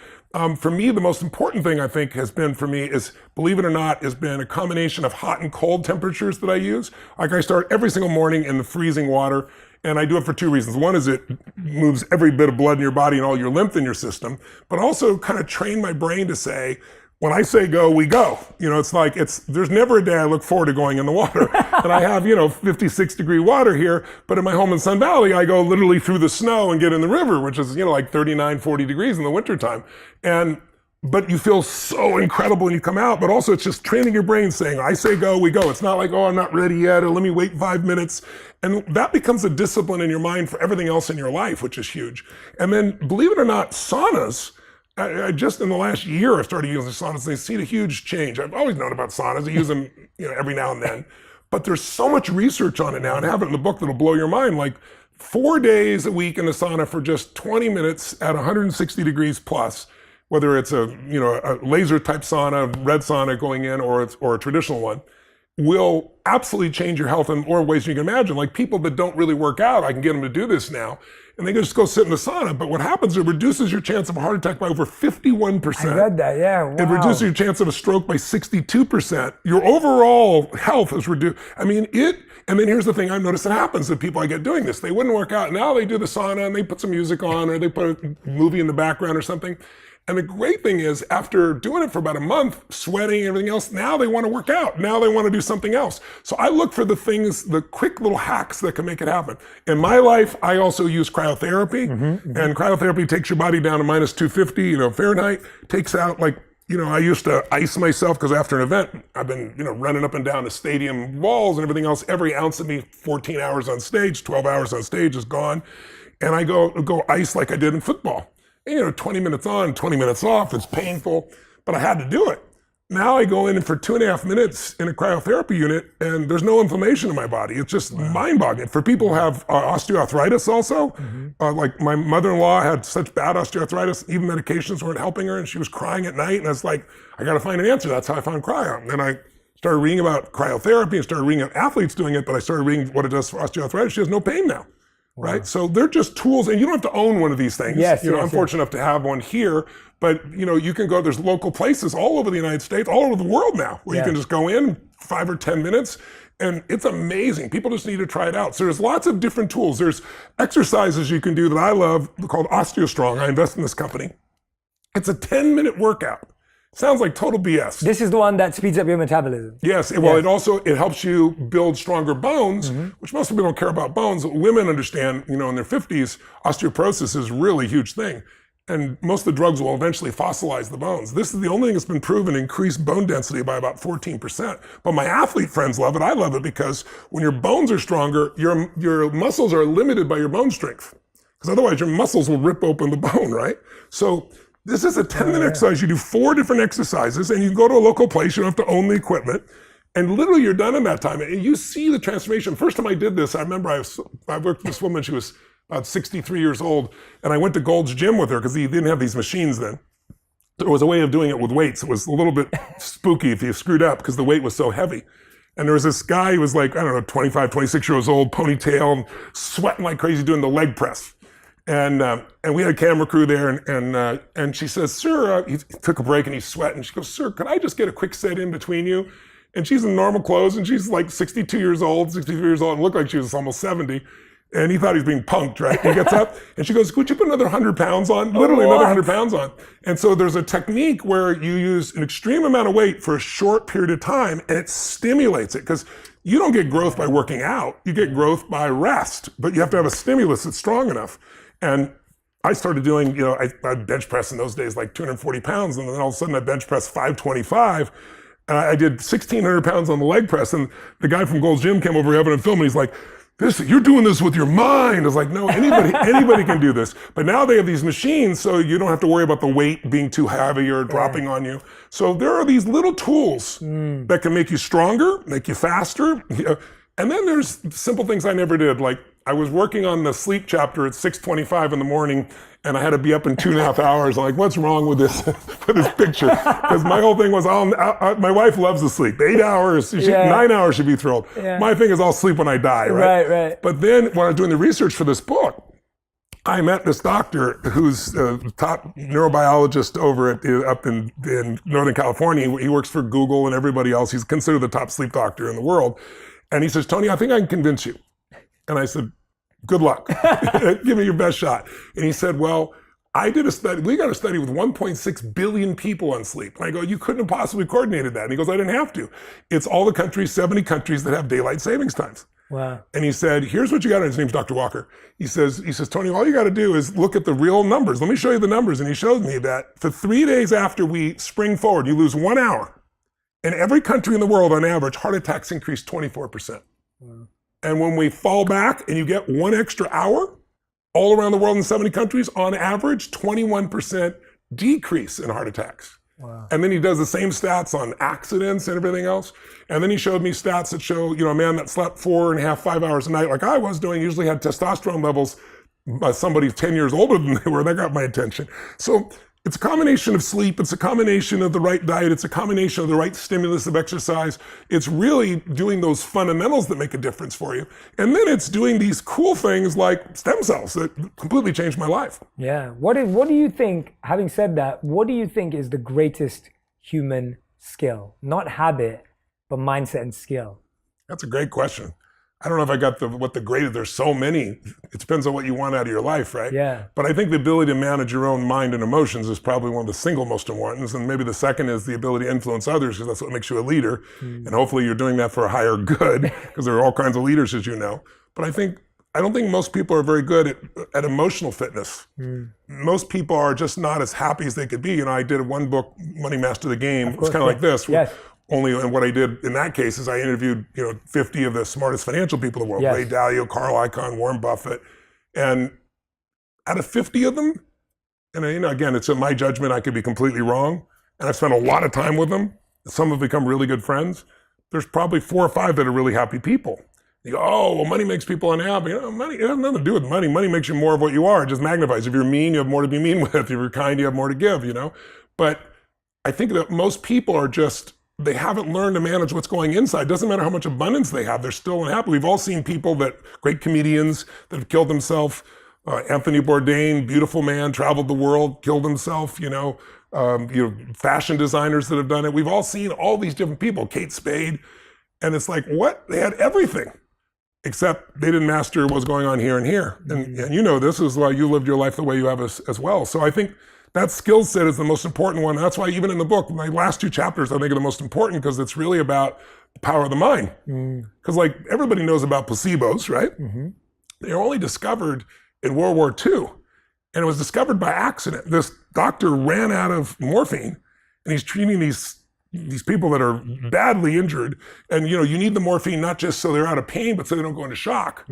For me, the most important thing I think has been for me is, believe it or not, has been a combination of hot and cold temperatures that I use. Like I start every single morning in the freezing water, and I do it for 2 reasons. One is it moves every bit of blood in your body and all your lymph in your system, but also kind of train my brain to say, when I say go, we go. It's like, there's never a day I look forward to going in the water. And I have, 56 degree water here, but in my home in Sun Valley, I go literally through the snow and get in the river, which is, like 39, 40 degrees in the wintertime. But you feel so incredible when you come out, but also it's just training your brain saying, I say go, we go. It's not like, oh, I'm not ready yet, or let me wait 5 minutes. And that becomes a discipline in your mind for everything else in your life, which is huge. And then, believe it or not, saunas, I just in the last year, I've started using saunas. They see a huge change. I've always known about saunas. I use them, every now and then. But there's so much research on it now, and I have it in the book that'll blow your mind. Like 4 days a week in the sauna for just 20 minutes at 160 degrees plus, whether it's a laser type sauna, red sauna going in, or a traditional one, will absolutely change your health in more ways than you can imagine. Like people that don't really work out, I can get them to do this now. And they can just go sit in the sauna. But what happens, it reduces your chance of a heart attack by over 51%. I read that, yeah, wow. It reduces your chance of a stroke by 62%. Your overall health is reduced. And then here's the thing I've noticed that happens to people I get doing this. They wouldn't work out. Now they do the sauna and they put some music on, or they put a movie in the background or something. And the great thing is, after doing it for about a month, sweating and everything else, now they want to work out. Now they want to do something else. So I look for the things, the quick little hacks that can make it happen. In my life, I also use cryotherapy. And cryotherapy takes your body down to minus 250, Fahrenheit. Takes out I used to ice myself because after an event, I've been, running up and down the stadium walls and everything else. Every ounce of me, 14 hours on stage, 12 hours on stage is gone. And I go ice like I did in football. 20 minutes on, 20 minutes off, it's painful, but I had to do it. now I go in for 2.5 minutes in a cryotherapy unit and there's no inflammation in my body. It's just mind-boggling. For people who have osteoarthritis also, like my mother-in-law had such bad osteoarthritis, even medications weren't helping her, and she was crying at night, and I was like, I gotta find an answer. That's how I found cryo. And I started reading about cryotherapy and started reading about athletes doing it, but I started reading what it does for osteoarthritis. She has no pain now. Right? So they're just tools, and you don't have to own one of these things. I'm fortunate enough to have one here, but you can go, there's local places all over the United States, all over the world now, where you can just go in 5 or 10 minutes, and it's amazing. People just need to try it out. So there's lots of different tools. There's exercises you can do that I love called OsteoStrong. I invest in this company. It's a 10-minute workout. Sounds like total BS. This is the one that speeds up your metabolism. Yes, well, it helps you build stronger bones, which most people don't care about bones. Women understand, in their 50s, osteoporosis is really a huge thing. And most of the drugs will eventually fossilize the bones. This is the only thing that's been proven to increase bone density by about 14%. But my athlete friends love it. I love it because when your bones are stronger, your muscles are limited by your bone strength. Because otherwise your muscles will rip open the bone, right? So this is a 10-minute exercise. You do 4 different exercises, and you go to a local place. You don't have to own the equipment. And literally you're done in that time. And you see the transformation. First time I did this, I remember I worked with this woman. She was about 63 years old. And I went to Gold's Gym with her because he didn't have these machines then. There was a way of doing it with weights. It was a little bit spooky if you screwed up because the weight was so heavy. And there was this guy who was like, 25, 26 years old, ponytail, and sweating like crazy doing the leg press. And we had a camera crew there, and she says, sir, he took a break and he's sweating. She goes, sir, could I just get a quick set in between you? And she's in normal clothes, and she's like 63 years old, and looked like she was almost 70. And he thought he was being punked, right? He gets up and she goes, could you put another 100 pounds on? Literally another 100 pounds on. And so there's a technique where you use an extreme amount of weight for a short period of time, and it stimulates it, because you don't get growth by working out. You get growth by rest, but you have to have a stimulus that's strong enough. And I started doing, I bench press in those days like 240 pounds, and then all of a sudden I bench press 525. I did 1,600 pounds on the leg press, and the guy from Gold's Gym came over having a film, and he's like, you're doing this with your mind. I was like, no, anybody can do this. But now they have these machines, so you don't have to worry about the weight being too heavy or dropping on you. So there are these little tools that can make you stronger, make you faster. And then there's simple things I never did. Like I was working on the sleep chapter at 6:25 in the morning, and I had to be up in 2.5 hours. I'm like, what's wrong with this picture? Because my whole thing was, my wife loves to sleep. 8 hours, 9 hours she'd be thrilled. Yeah. My thing is I'll sleep when I die, right? Right. But then when I was doing the research for this book, I met this doctor who's a top neurobiologist over up in Northern California. He works for Google and everybody else. He's considered the top sleep doctor in the world. And he says, Tony, I think I can convince you. And I said, good luck. Give me your best shot. And he said, well, I did a study. We got a study with 1.6 billion people on sleep. And I go, you couldn't have possibly coordinated that. And he goes, I didn't have to. It's all the countries, 70 countries that have daylight savings times. Wow. And he said, here's what you got. His name's Dr. Walker. He says, Tony, all you got to do is look at the real numbers. Let me show you the numbers. And he showed me that for 3 days after we spring forward, you lose 1 hour. In every country in the world, on average, heart attacks increase 24%. Wow. And when we fall back and you get 1 extra hour, all around the world in 70 countries, on average, 21% decrease in heart attacks. Wow. And then he does the same stats on accidents and everything else. And then he showed me stats that show, a man that slept 4.5, 5 hours a night, like I was doing, usually had testosterone levels, somebody 10 years older than they were. That got my attention. So it's a combination of sleep. It's a combination of the right diet. It's a combination of the right stimulus of exercise. It's really doing those fundamentals that make a difference for you. And then it's doing these cool things like stem cells that completely changed my life. Yeah. What do you think, having said that, what do you think is the greatest human skill? Not habit, but mindset and skill. That's a great question. I don't know if I got what the greatest, there's so many. It depends on what you want out of your life, right? Yeah. But I think the ability to manage your own mind and emotions is probably one of the single most important. And maybe the second is the ability to influence others, because that's what makes you a leader. And hopefully you're doing that for a higher good, because there are all kinds of leaders, as you know. But I don't think most people are very good at emotional fitness. Most people are just not as happy as they could be. I did one book, Money Master the Game. It was kind of like this. Yes. Only, and what I did in that case is I interviewed, 50 of the smartest financial people in the world, Ray Dalio, Carl Icahn, Warren Buffett. And out of 50 of them, and again, it's in my judgment, I could be completely wrong. And I spent a lot of time with them. some have become really good friends. There's probably 4 or 5 that are really happy people. You go, oh, well, money makes people unhappy. Money, it has nothing to do with money. Money makes you more of what you are. It just magnifies. If you're mean, you have more to be mean with. If you're kind, you have more to give, But I think that most people are just, they haven't learned to manage what's going inside. It doesn't matter how much abundance they have, they're still unhappy. We've all seen people great comedians that have killed themselves. Anthony Bourdain, beautiful man, traveled the world, killed himself, fashion designers that have done it. We've all seen all these different people, Kate Spade. And it's like, what? They had everything, except they didn't master what's going on here and here. And this is why you lived your life the way you have as well. So I think that skill set is the most important one. That's why even in the book, my last 2 chapters, I think are the most important, because it's really about the power of the mind. Because everybody knows about placebos, right? They were only discovered in World War II. And it was discovered by accident. This doctor ran out of morphine, and he's treating these people that are badly injured. And you need the morphine not just so they're out of pain, but so they don't go into shock.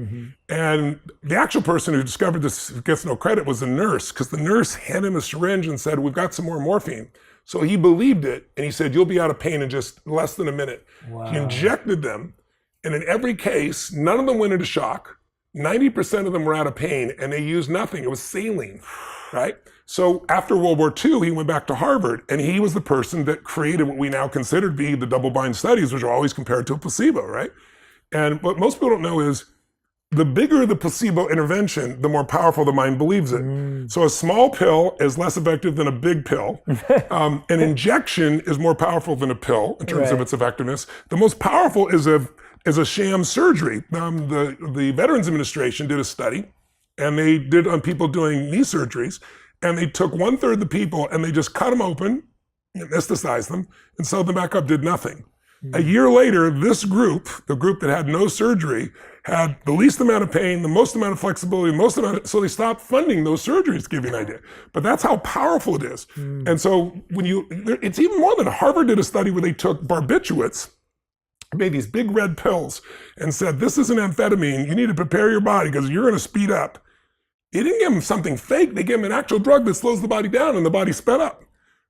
And the actual person who discovered this, who gets no credit, was the nurse, because the nurse handed him a syringe and said, we've got some more morphine. So he believed it, and he said, you'll be out of pain in just less than a minute. Wow. He injected them, and in every case, none of them went into shock. 90% of them were out of pain, and they used nothing. It was saline, right? So after World War II, he went back to Harvard, and he was the person that created what we now consider to be the double-blind studies, which are always compared to a placebo, right? And what most people don't know is the bigger the placebo intervention, the more powerful the mind believes it. So a small pill is less effective than a big pill. An injection is more powerful than a pill in terms of its effectiveness. The most powerful is a sham surgery. The Veterans Administration did a study, and they did on people doing knee surgeries, and they took 1/3 of the people and they just cut them open, anesthetized them, and sewed them back up, did nothing. A year later, this group, the group that had no surgery, had the least amount of pain, the most amount of flexibility, so they stopped funding those surgeries, to give you an idea. But that's how powerful it is. And so it's even more than Harvard did a study where they took barbiturates, made these big red pills, and said, this is an amphetamine, you need to prepare your body because you're gonna speed up. They didn't give them something fake, they gave them an actual drug that slows the body down and the body sped up.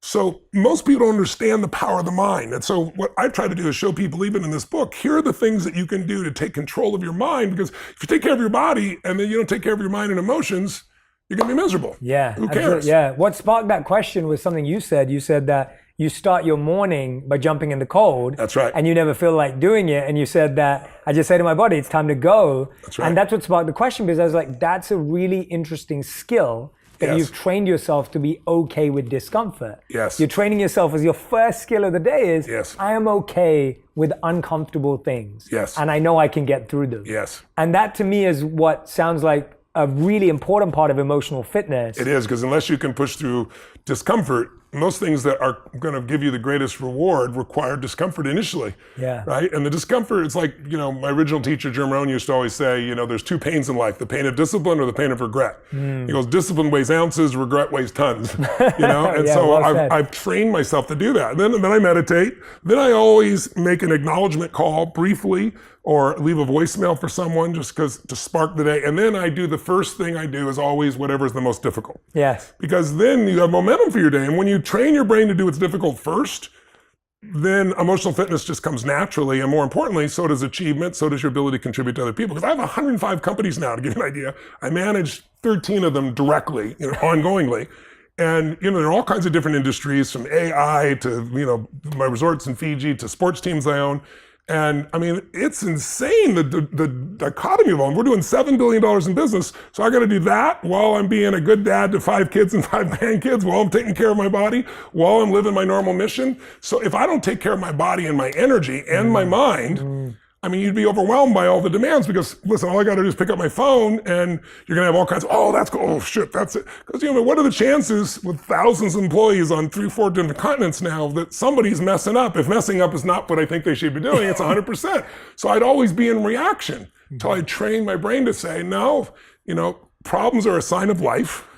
So most people don't understand the power of the mind. And so what I try to do is show people, even in this book, here are the things that you can do to take control of your mind, because if you take care of your body and then you don't take care of your mind and emotions, you're gonna be miserable. Yeah. Who cares? Yeah. What sparked that question was something you said. You said that you start your morning by jumping in the cold. That's right. And you never feel like doing it. And you said that, I just say to my body, it's time to go. That's right. And that's what sparked the question, because I was like, that's a really interesting skill that you've trained yourself to be okay with discomfort. Yes. You're training yourself as your first skill of the day is, I am okay with uncomfortable things. Yes. And I know I can get through them. Yes. And that to me is what sounds like a really important part of emotional fitness. It is, because unless you can push through discomfort, most things that are going to give you the greatest reward require discomfort initially. Yeah. Right? And the discomfort, it's like, my original teacher, Jim Rohn, used to always say, there's 2 pains in life, the pain of discipline or the pain of regret. He goes, discipline weighs ounces, regret weighs tons. And so I've trained myself to do that. And then I meditate. Then I always make an acknowledgement call briefly, or leave a voicemail for someone just because to spark the day. And then the first thing I do is always whatever is the most difficult. Yes. Because then you have momentum for your day. And when you train your brain to do what's difficult first, then emotional fitness just comes naturally. And more importantly, so does achievement, so does your ability to contribute to other people. Because I have 105 companies now, to give you an idea. I manage 13 of them directly, ongoingly. And, there are all kinds of different industries, from AI to, my resorts in Fiji to sports teams I own. And I mean, it's insane, the dichotomy of them. We're doing $7 billion in business. So I got to do that while I'm being a good dad to 5 kids and 5 grandkids, while I'm taking care of my body, while I'm living my normal mission. So if I don't take care of my body and my energy and my mind, I mean, you'd be overwhelmed by all the demands, because listen, all I got to do is pick up my phone and you're going to have all kinds of, oh, that's cool. Oh shit, that's it. Because what are the chances with thousands of employees on 3-4 different continents now that somebody's messing up? If messing up is not what I think they should be doing, it's 100%. So I'd always be in reaction until I trained my brain to say, no, problems are a sign of life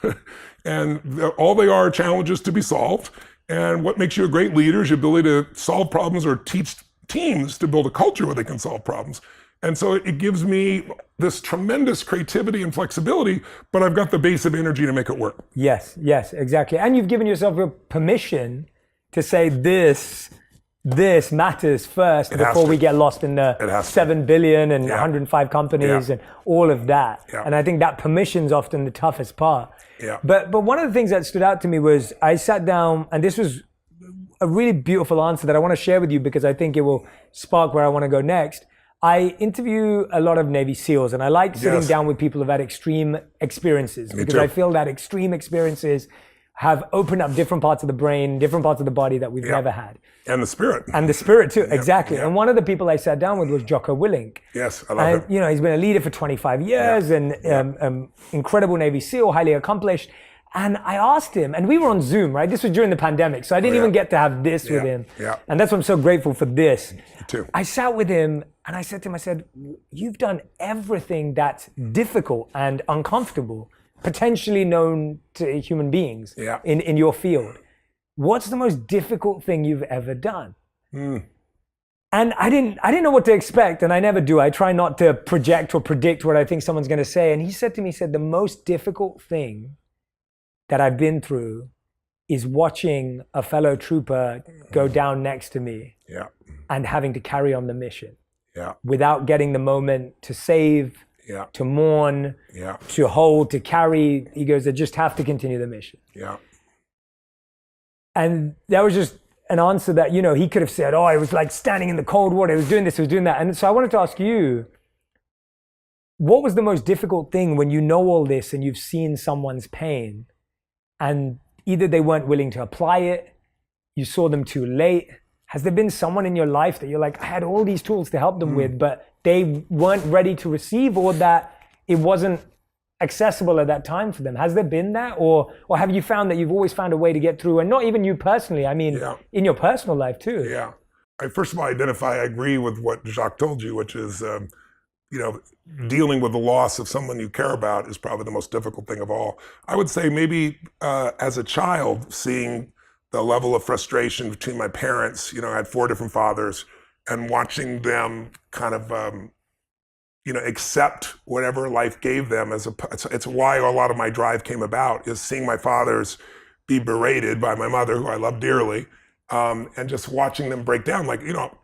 and all they are challenges to be solved. And what makes you a great leader is your ability to solve problems or teach teams to build a culture where they can solve problems. And so it gives me this tremendous creativity and flexibility, but I've got the base of energy to make it work. Yes, exactly. And you've given yourself a permission to say this this matters first before we get lost in the 7 billion and 105 companies and all of that. And I think that permission's often the toughest part. But one of the things that stood out to me was I sat down, and this was a really beautiful answer that I want to share with you because I think it will spark where I want to go next. I interview a lot of Navy SEALs, and I like sitting down with people who've had extreme experiences because I feel that extreme experiences have opened up different parts of the brain, different parts of the body that we've never had. And the spirit. And the spirit too, exactly. And one of the people I sat down with was Jocko Willink. Yes, I love him. You know, he's been a leader for 25 years and incredible Navy SEAL, highly accomplished. And I asked him, and we were on Zoom, right? This was during the pandemic, so I didn't even get to have this with him. And that's why I'm so grateful for this. Me too. I sat with him and I said to him, I said, you've done everything that's difficult and uncomfortable, potentially known to human beings in your field. What's the most difficult thing you've ever done? And I didn't know what to expect, and I never do. I try not to project or predict what I think someone's going to say. And he said to me, he said, the most difficult thing that I've been through is watching a fellow trooper go down next to me and having to carry on the mission without getting the moment to save, to mourn, to hold, to carry. He goes, I just have to continue the mission. And that was just an answer that, you know, he could have said, oh, it was like standing in the cold water. It was doing this, it was doing that. And so I wanted to ask you, what was the most difficult thing when you know all this and you've seen someone's pain and either they weren't willing to apply it, you saw them too late? Has there been someone in your life that you're like, I had all these tools to help them with, but they weren't ready to receive, or that it wasn't accessible at that time for them? Has there been that? Or have you found that you've always found a way to get through? And not even you personally, I mean, in your personal life too. I first of all I agree with what Jacques told you, which is, you know, dealing with the loss of someone you care about is probably the most difficult thing of all. I would say maybe as a child, seeing the level of frustration between my parents, you know, I had 4 different fathers, and watching them kind of, you know, accept whatever life gave them it's why a lot of my drive came about, is seeing my fathers be berated by my mother, who I love dearly, and just watching them break down. Like, you know,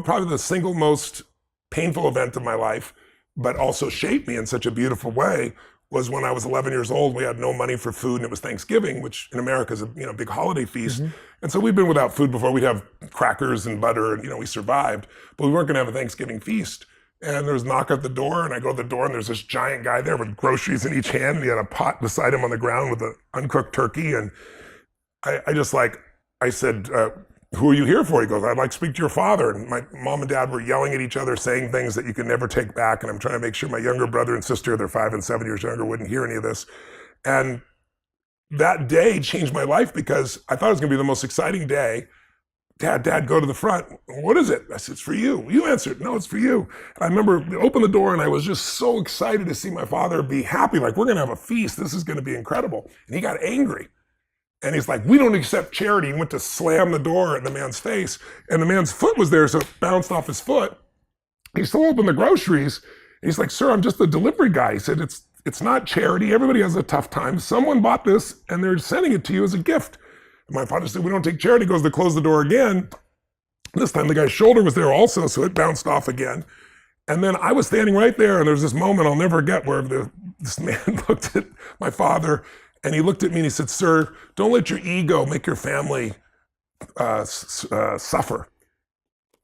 probably the single most painful event of my life, but also shaped me in such a beautiful way, was when I was 11 years old. We had no money for food, and it was Thanksgiving, which in America is a big holiday feast. And so we'd been without food before. We'd have crackers and butter, and we survived, but we weren't gonna have a Thanksgiving feast. And there was a knock at the door, and I go to the door, and there's this giant guy there with groceries in each hand. And he had a pot beside him on the ground with an uncooked turkey. And I said, who are you here for? He goes, I'd like to speak to your father. And my mom and dad were yelling at each other, saying things that you can never take back. And I'm trying to make sure my younger brother and sister, they're 5 and 7 years younger, wouldn't hear any of this. And that day changed my life, because I thought it was gonna be the most exciting day. Dad, go to the front. What is it? I said, it's for you. You answered. No, it's for you. And I remember I opened the door, and I was just so excited to see my father be happy. Like, we're gonna have a feast. This is gonna be incredible. And he got angry. And he's like, we don't accept charity. He went to slam the door in the man's face, and the man's foot was there, so it bounced off his foot. He still opened the groceries. And he's like, sir, I'm just a delivery guy. He said, it's not charity. Everybody has a tough time. Someone bought this, and they're sending it to you as a gift. And my father said, we don't take charity. He goes to close the door again. This time the guy's shoulder was there also, so it bounced off again. And then I was standing right there, and there was this moment I'll never forget, where this man looked at my father, and he looked at me and he said, sir, don't let your ego make your family suffer.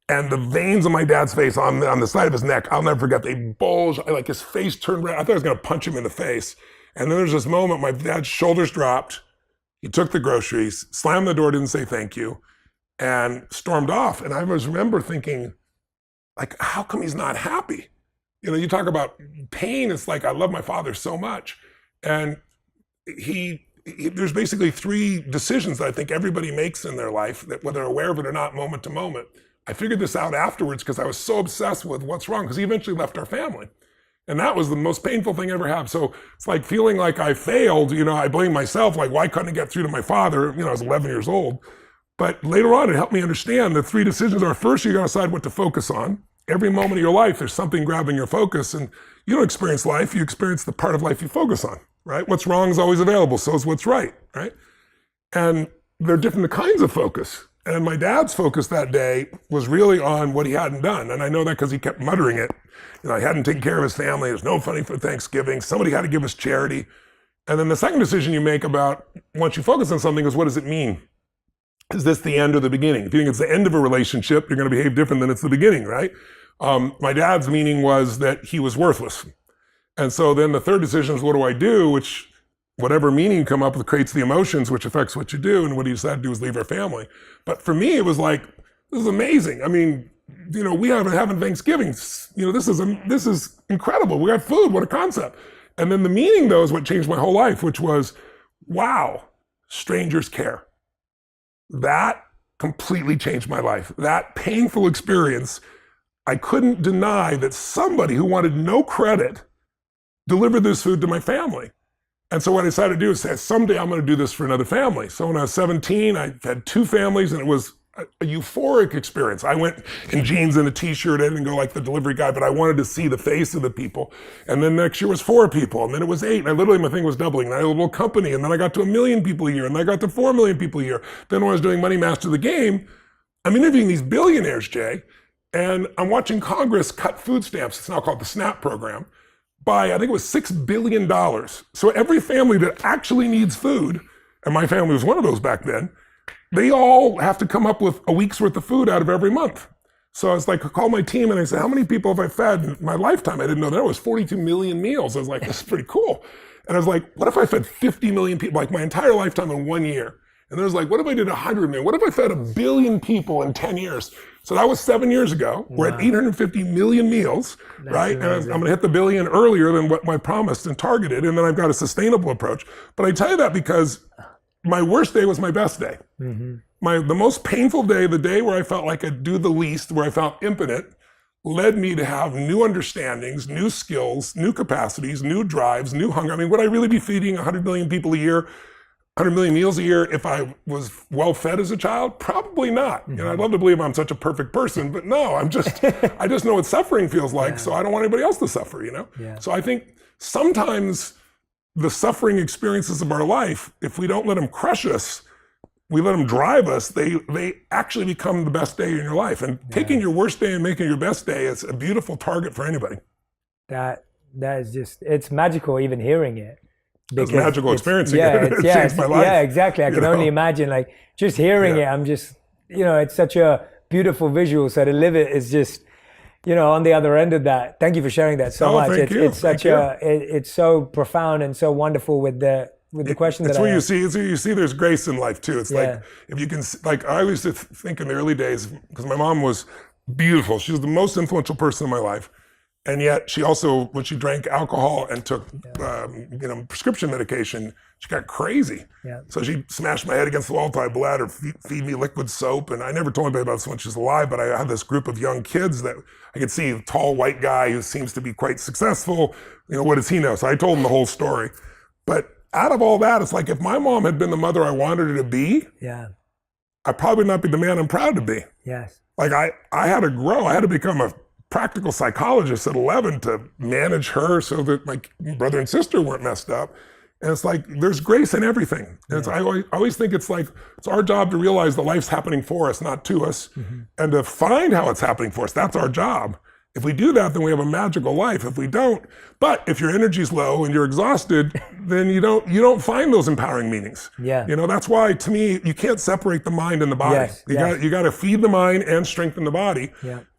And the veins on my dad's face, on the side of his neck, I'll never forget, they bulged, like his face turned red. I thought I was gonna punch him in the face. And then there's this moment, my dad's shoulders dropped. He took the groceries, slammed the door, didn't say thank you, and stormed off. And I was remember thinking, like, how come he's not happy? You talk about pain. It's like, I love my father so much. And there's basically 3 decisions that I think everybody makes in their life, that whether they're aware of it or not, moment to moment. I figured this out afterwards, because I was so obsessed with what's wrong, because he eventually left our family. And that was the most painful thing I ever had. So it's like feeling like I failed, I blame myself, like, why couldn't I get through to my father? I was 11 years old. But later on, it helped me understand the 3 decisions are, first, you gotta decide what to focus on. Every moment of your life, there's something grabbing your focus, and you don't experience life, you experience the part of life you focus on, right? What's wrong is always available, so is what's right? And there are different kinds of focus. And my dad's focus that day was really on what he hadn't done. And I know that because he kept muttering it. You know, he hadn't taken care of his family. There's no money for Thanksgiving. Somebody had to give us charity. And then the second decision you make about once you focus on something is, what does it mean? Is this the end or the beginning? If you think it's the end of a relationship, you're going to behave different than it's the beginning, right? My dad's meaning was that he was worthless. And so then the third decision is, what do I do? Which, whatever meaning you come up with creates the emotions, which affects what you do. And what he decided to do is leave our family. But for me, it was like, this is amazing. I mean, you know, we haven't having Thanksgiving. You know, this is incredible. We got food. What a concept. And then the meaning, though, is what changed my whole life, which was, wow, strangers care. That completely changed my life. That painful experience, I couldn't deny that somebody who wanted no credit delivered this food to my family. And so what I decided to do is say, someday I'm going to do this for another family. So when I was 17, I had 2 families, and it was a euphoric experience. I went in jeans and a t-shirt. I didn't go like the delivery guy, but I wanted to see the face of the people. And then next year was 4 people, and then it was 8. And I literally, my thing was doubling. And I had a little company, and then I got to 1 million people a year, and then I got to 4 million people a year. Then when I was doing Money Master the Game, I'm interviewing these billionaires, Jay, and I'm watching Congress cut food stamps. It's now called the SNAP program, by, I think it was $6 billion. So every family that actually needs food, and my family was one of those back then, they all have to come up with a week's worth of food out of every month. So I was like, I called my team and I said, how many people have I fed in my lifetime? I didn't know that was 42 million meals. I was like, this is pretty cool. And I was like, what if I fed 50 million people, like my entire lifetime in 1 year? And there was like, what if I did 100 million? What if I fed 1 billion people in 10 years? So that was 7 years ago. Wow. We're at 850 million meals, that's right? Amazing. And I'm going to hit the billion earlier than what I promised and targeted. And then I've got a sustainable approach. But I tell you that because my worst day was my best day. Mm-hmm. The most painful day, the day where I felt like I'd do the least, where I felt impotent, led me to have new understandings, new skills, new capacities, new drives, new hunger. I mean, would I really be feeding 100 million people a year, 100 million meals a year if I was well fed as a child? Probably not. Mm-hmm. You know, I'd love to believe I'm such a perfect person, but no, I just know what suffering feels like, so I don't want anybody else to suffer, you know? Yeah. So I think sometimes the suffering experiences of our life, if we don't let them crush us, we let them drive us, they actually become the best day in your life. And taking your worst day and making your best day is a beautiful target for anybody. That is just, it's magical even hearing it. It's a magical experiencing it. It changed my life. Yeah, exactly. I can only imagine, like, just hearing it, I'm just, you know, it's such a beautiful visual. So to live it is just, you know, on the other end of that. Thank you for sharing that so much. It's such it's so profound and so wonderful with the question it's that where you see there's grace in life too. It's like, if you can, like, I used to think in the early days, because my mom was beautiful. She was the most influential person in my life. And yet she also, when she drank alcohol and took, prescription medication, she got crazy. Yeah. So she smashed my head against the wall until I bled, or feed me liquid soap. And I never told anybody about this when she was alive, but I had this group of young kids that I could see, a tall white guy who seems to be quite successful. You know, what does he know? So I told him the whole story. But out of all that, it's like, if my mom had been the mother I wanted her to be, I'd probably not be the man I'm proud to be. Yes. Like I had to grow. I had to become a practical psychologist at 11 to manage her so that my brother and sister weren't messed up. And it's like, there's grace in everything. And I always think it's like, it's our job to realize that life's happening for us, not to us, and to find how it's happening for us. That's our job. If we do that, then we have a magical life. If we don't, but if your energy's low and you're exhausted, then you don't find those empowering meanings. Yeah. You know, that's why, to me, you can't separate the mind and the body. You got to feed the mind and strengthen the body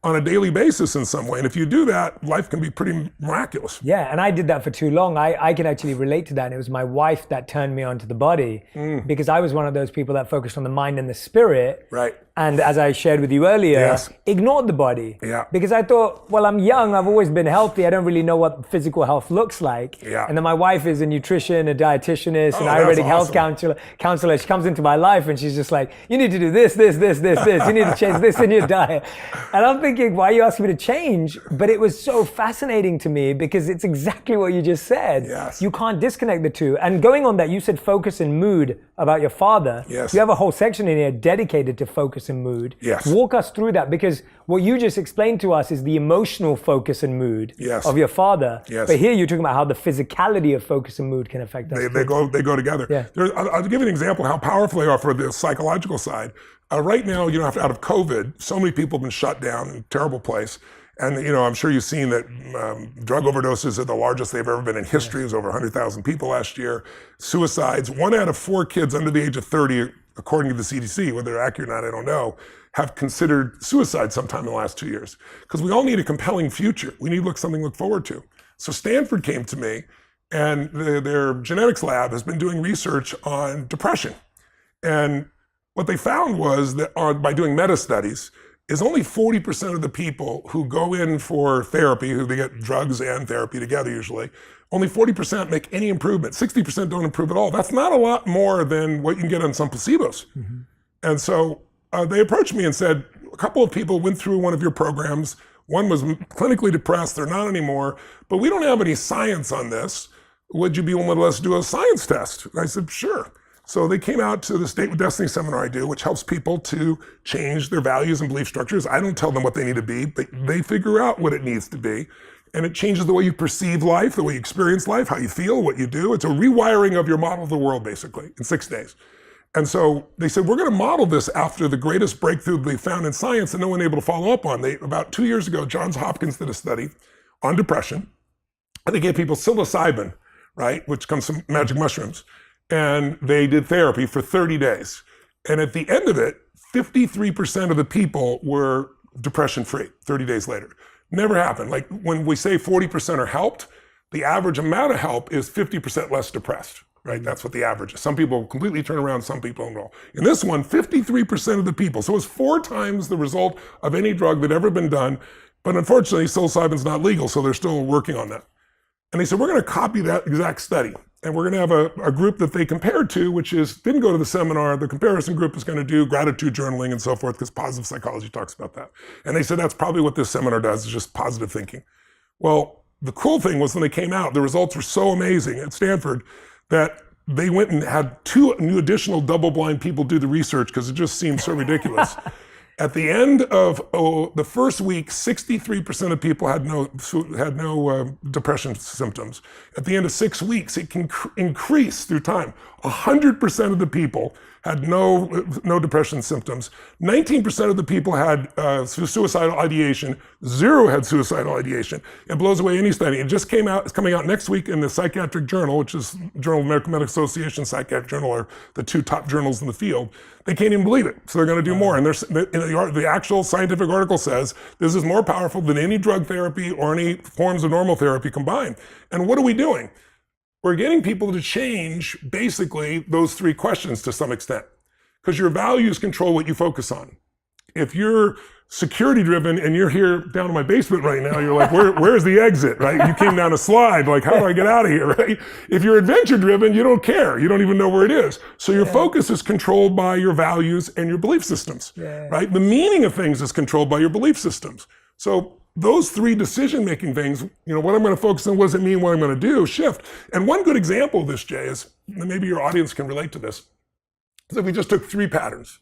on a daily basis in some way. And if you do that, life can be pretty miraculous. Yeah, and I did that for too long. I can actually relate to that. And it was my wife that turned me on to the body, because I was one of those people that focused on the mind and the spirit. Right. And as I shared with you earlier, ignored the body. Yeah. Because I thought, well, I'm young, I've always been healthy, I don't really know what physical health looks like. Yeah. And then my wife is a nutrition, a dietitianist, an Ayurvedic health counselor. She comes into my life and she's just like, you need to do this. You need to change this in your diet. And I'm thinking, why are you asking me to change? But it was so fascinating to me because it's exactly what you just said. Yes. You can't disconnect the two. And going on that, you said focus and mood about your father. Yes. You have a whole section in here dedicated to focus and mood. Yes. Walk us through that, because what you just explained to us is the emotional focus and mood of your father. Yes. But here you're talking about how the physicality of focus and mood can affect us. They go together. Yeah. I'll give you an example of how powerful they are for the psychological side. right now, out of COVID, so many people have been shut down in a terrible place. And, I'm sure you've seen that drug overdoses are the largest they've ever been in history. It was over 100,000 people last year. Suicides, 1 out of 4 kids under the age of 30, according to the CDC, whether they're accurate or not, I don't know, have considered suicide sometime in the last 2 years. Because we all need a compelling future. We need something to look forward to. So Stanford came to me, and their genetics lab has been doing research on depression. And what they found was that by doing meta-studies, is only 40% of the people who go in for therapy, who they get drugs and therapy together usually, only 40% make any improvement. 60% don't improve at all. That's not a lot more than what you can get on some placebos. Mm-hmm. And so they approached me and said, a couple of people went through one of your programs. One was clinically depressed, they're not anymore, but we don't have any science on this. Would you be willing to let us do a science test? And I said, sure. So they came out to the State with Destiny seminar I do, which helps people to change their values and belief structures. I don't tell them what they need to be, but they figure out what it needs to be. And it changes the way you perceive life, the way you experience life, how you feel, what you do. It's a rewiring of your model of the world, basically, in 6 days. And so they said, we're going to model this after the greatest breakthrough they found in science and no one able to follow up on. About 2 years ago, Johns Hopkins did a study on depression. And they gave people psilocybin, right, which comes from magic mushrooms. And they did therapy for 30 days. And at the end of it, 53% of the people were depression-free 30 days later. Never happened. Like when we say 40% are helped, the average amount of help is 50% less depressed, right? That's what the average is. Some people completely turn around, some people don't. In this one, 53% of the people. So it's 4 times the result of any drug that ever been done. But unfortunately, psilocybin's not legal, so they're still working on that. And they said, we're going to copy that exact study. And we're going to have a group that they compared to, which didn't go to the seminar. The comparison group is going to do gratitude journaling and so forth, because positive psychology talks about that. And they said that's probably what this seminar does, is just positive thinking. Well, the cool thing was when they came out, the results were so amazing at Stanford that they went and had 2 new additional double-blind people do the research because it just seemed so ridiculous. At the end of the first week, 63% of people had no depression symptoms. At the end of 6 weeks, it can increase through time. 100% of the people had no depression symptoms. 19% of the people had suicidal ideation. 0 had suicidal ideation. It blows away any study. It just came out. It's coming out next week in the Psychiatric Journal, which is Journal of American Medical Association, Psychiatric Journal are the 2 top journals in the field. They can't even believe it. So they're going to do more. And the actual scientific article says this is more powerful than any drug therapy or any forms of normal therapy combined. And what are we doing? We're getting people to change basically those 3 questions to some extent, because your values control what you focus on. If you're security driven and you're here down in my basement right now, you're like, where's the exit, right? You came down a slide, like, how do I get out of here, right? If you're adventure driven, you don't care. You don't even know where it is. So your focus is controlled by your values and your belief systems, right? The meaning of things is controlled by your belief systems. So those 3 decision-making things, what I'm going to focus on, what does it mean, what I'm going to do, shift. And one good example of this, Jay, is, and maybe your audience can relate to this, is if we just took 3 patterns.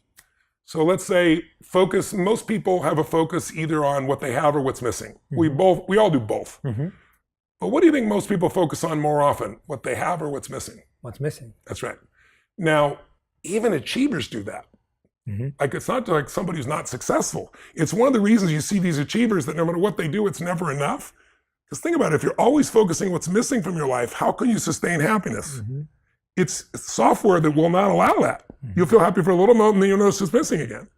So let's say focus, most people have a focus either on what they have or what's missing. Mm-hmm. We all do both. Mm-hmm. But what do you think most people focus on more often? What they have or what's missing? What's missing. That's right. Now, even achievers do that. Mm-hmm. Like, it's not like somebody who's not successful. It's one of the reasons you see these achievers that no matter what they do, it's never enough. Because think about it, if you're always focusing what's missing from your life, how can you sustain happiness? Mm-hmm. It's software that will not allow that. Mm-hmm. You'll feel happy for a little moment and then you'll notice it's missing again.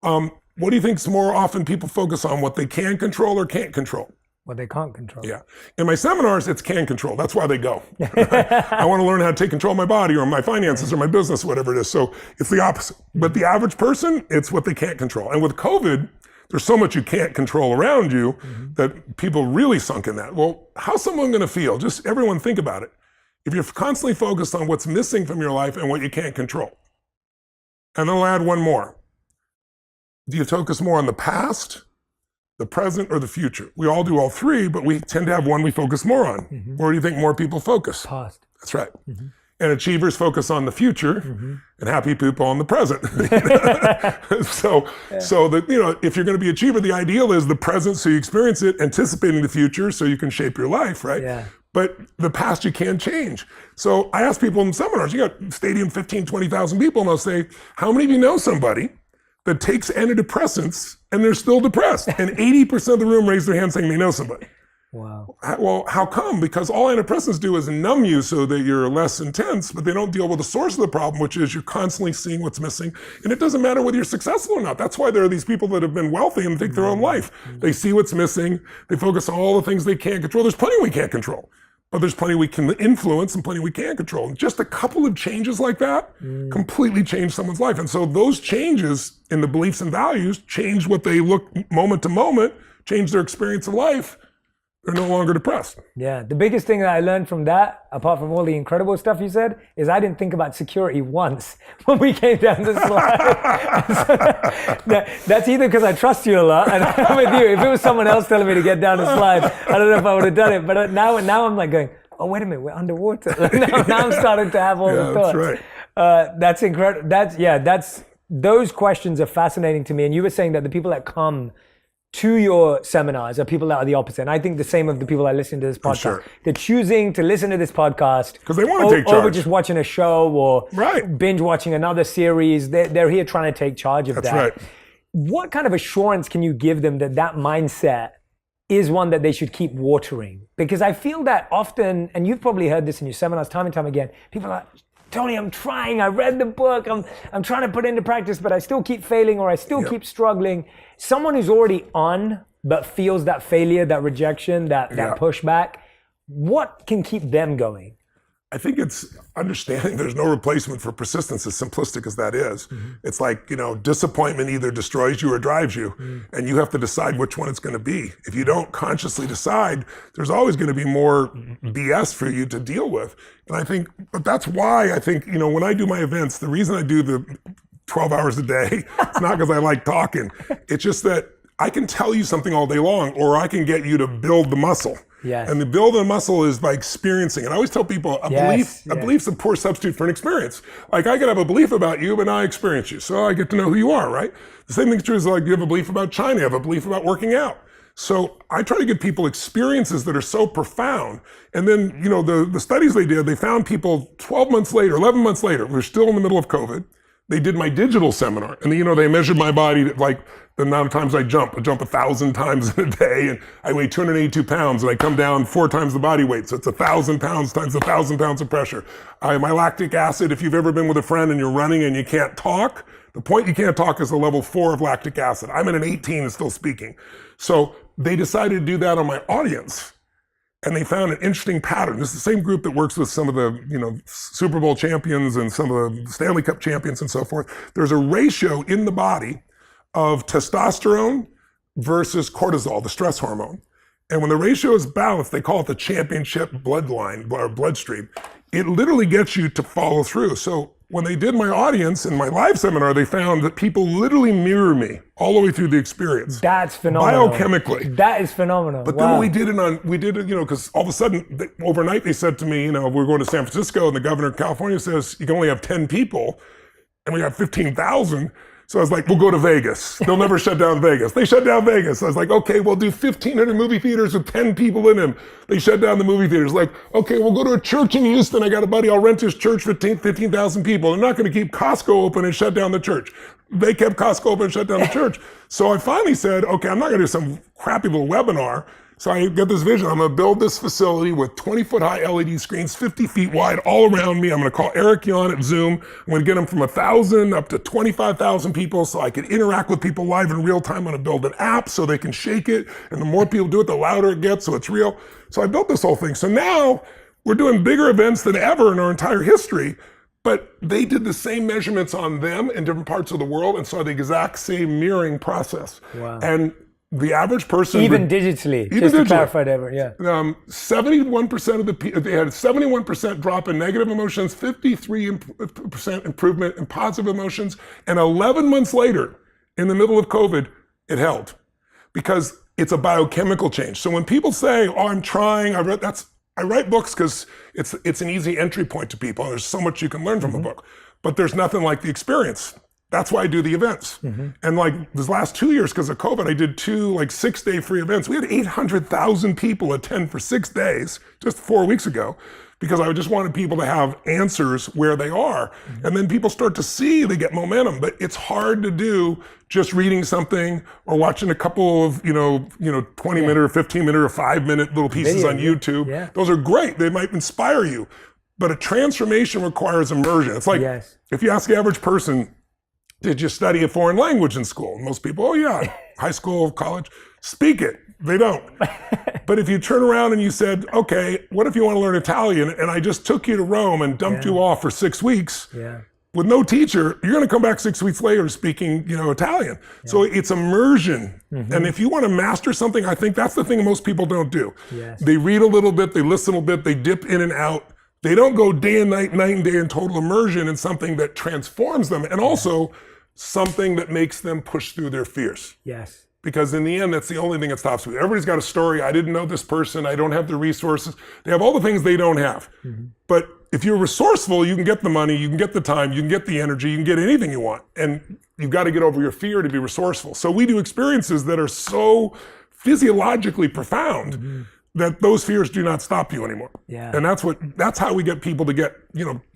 What do you think more often people focus on? What they can control or can't control? What they can't control. Yeah. In my seminars, it's can control. That's why they go. I want to learn how to take control of my body or my finances or my business, whatever it is. So it's the opposite. But the average person, it's what they can't control. And with COVID, there's so much you can't control around you that people really sunk in that. Well, how's someone going to feel? Just everyone think about it. If you're constantly focused on what's missing from your life and what you can't control. And then I'll add one more. Do you focus more on the past, the present, or the future? We all do all 3, but we tend to have one we focus more on. Mm-hmm. Where do you think more people focus? Past. That's right. Mm-hmm. And achievers focus on the future, and happy people on the present. So if you're going to be an achiever, the ideal is the present, so you experience it, anticipating the future, so you can shape your life, right? Yeah. But the past you can't change. So I ask people in seminars, you got stadium 15, 20,000 people, and they'll say, how many of you know somebody that takes antidepressants and they're still depressed. And 80% of the room raised their hand saying they know somebody. Wow. Well, how come? Because all antidepressants do is numb you so that you're less intense, but they don't deal with the source of the problem, which is you're constantly seeing what's missing. And it doesn't matter whether you're successful or not. That's why there are these people that have been wealthy and take their own life. They see what's missing. They focus on all the things they can't control. There's plenty we can't control, but there's plenty we can influence and plenty we can't control. And just a couple of changes like that completely change someone's life. And so those changes in the beliefs and values change what they look moment to moment, change their experience of life. They're no longer depressed. Yeah, the biggest thing that I learned from that, apart from all the incredible stuff you said, is I didn't think about security once when we came down the slide. So that's either because I trust you a lot, and I'm with you. If it was someone else telling me to get down the slide, I don't know if I would have done it. But now I'm like going, oh, wait a minute, we're underwater. Now I'm starting to have all the thoughts. That's right. That's incredible. Those questions are fascinating to me. And you were saying that the people that come to your seminars are people that are the opposite. And I think the same of the people that listen to this podcast. Sure. They're choosing to listen to this podcast because they want to take charge over just watching a show or binge watching another series. They're here trying to take charge of that. That's right. What kind of assurance can you give them that that mindset is one that they should keep watering? Because I feel that often, and you've probably heard this in your seminars time and time again, people are like, Tony, I'm trying, I read the book, I'm trying to put it into practice, but I still keep failing or I still keep struggling. Someone who's already on, but feels that failure, that rejection, that pushback, what can keep them going? I think it's understanding there's no replacement for persistence, as simplistic as that is. It's like, disappointment either destroys you or drives you, and you have to decide which one it's going to be. If you don't consciously decide, there's always going to be more BS for you to deal with. And I think, but that's why I think, when I do my events, the reason I do the 12 hours a day, it's not because I like talking. It's just that I can tell you something all day long, or I can get you to build the muscle. Yes. And the build of muscle is by experiencing. And I always tell people a belief's a poor substitute for an experience. Like I could have a belief about you, but now I experience you. So I get to know who you are, right? The same thing's true as like you have a belief about China, you have a belief about working out. So I try to give people experiences that are so profound. And then, the studies they did, they found people 12 months later, 11 months later, we're still in the middle of COVID. They did my digital seminar, and they measured my body, like the amount of times I jump 1,000 times in a day, and I weigh 282 pounds, and I come down 4 times the body weight, so it's 1,000 pounds times 1,000 pounds of pressure. My lactic acid, if you've ever been with a friend and you're running and you can't talk, the point you can't talk is a level 4 of lactic acid. I'm at an 18 and still speaking. So they decided to do that on my audience. And they found an interesting pattern. This is the same group that works with some of the, Super Bowl champions and some of the Stanley Cup champions and so forth. There's a ratio in the body of testosterone versus cortisol, the stress hormone. And when the ratio is balanced, they call it the championship bloodline or bloodstream. It literally gets you to follow through. So when they did my audience in my live seminar, they found that people literally mirror me all the way through the experience. That's phenomenal. Biochemically. That is phenomenal. But then we did it, because all of a sudden, overnight they said to me, we're going to San Francisco, and the governor of California says, you can only have 10 people, and we have 15,000. So I was like, we'll go to Vegas. They'll never shut down Vegas. They shut down Vegas. I was like, okay, we'll do 1,500 movie theaters with 10 people in them. They shut down the movie theaters. Like, okay, we'll go to a church in Houston. I got a buddy, I'll rent his church for 15,000 people. They're not going to keep Costco open and shut down the church. They kept Costco open and shut down the church. So I finally said, okay, I'm not going to do some crappy little webinar. So I get this vision. I'm going to build this facility with 20-foot high LED screens, 50 feet wide, all around me. I'm going to call Eric Yon at Zoom. I'm going to get them from 1,000 up to 25,000 people so I can interact with people live in real time. I'm going to build an app so they can shake it. And the more people do it, the louder it gets, so it's real. So I built this whole thing. So now we're doing bigger events than ever in our entire history. But they did the same measurements on them in different parts of the world and saw the exact same mirroring process. Wow. And the average person, even digitally, just to clarify that, 71% of the people, they had 71% drop in negative emotions, 53% improvement in positive emotions, and 11 months later, in the middle of COVID, it held, because it's a biochemical change. So when people say, "Oh, I'm trying," I write books because it's an easy entry point to people. There's so much you can learn from a book, but there's nothing like the experience. That's why I do the events. And like this last 2 years, because of COVID, I did 2 6-day free events. We had 800,000 people attend for 6 days, just 4 weeks ago, because I just wanted people to have answers where they are. And then people start to see, they get momentum, but it's hard to do just reading something or watching a couple of, 20-minute or 15-minute or 5-minute little pieces on YouTube. Yeah. Those are great. They might inspire you, but a transformation requires immersion. It's like, if you ask the average person, did you study a foreign language in school? Most people, oh yeah, high school, college, speak it. They don't. But if you turn around and you said, okay, what if you want to learn Italian? And I just took you to Rome and dumped you off for 6 weeks with no teacher, you're going to come back 6 weeks later speaking, Italian. So it's immersion. And if you want to master something, I think that's the thing most people don't do. They read a little bit, they listen a little bit, they dip in and out. They don't go day and night and day in total immersion in something that transforms them and also something that makes them push through their fears. Because in the end, that's the only thing that stops me. Everybody's got a story. I didn't know this person. I don't have the resources. They have all the things they don't have. But if you're resourceful, you can get the money, you can get the time, you can get the energy, you can get anything you want. And you've got to get over your fear to be resourceful. So we do experiences that are so physiologically profound that those fears do not stop you anymore. And that's how we get people to get,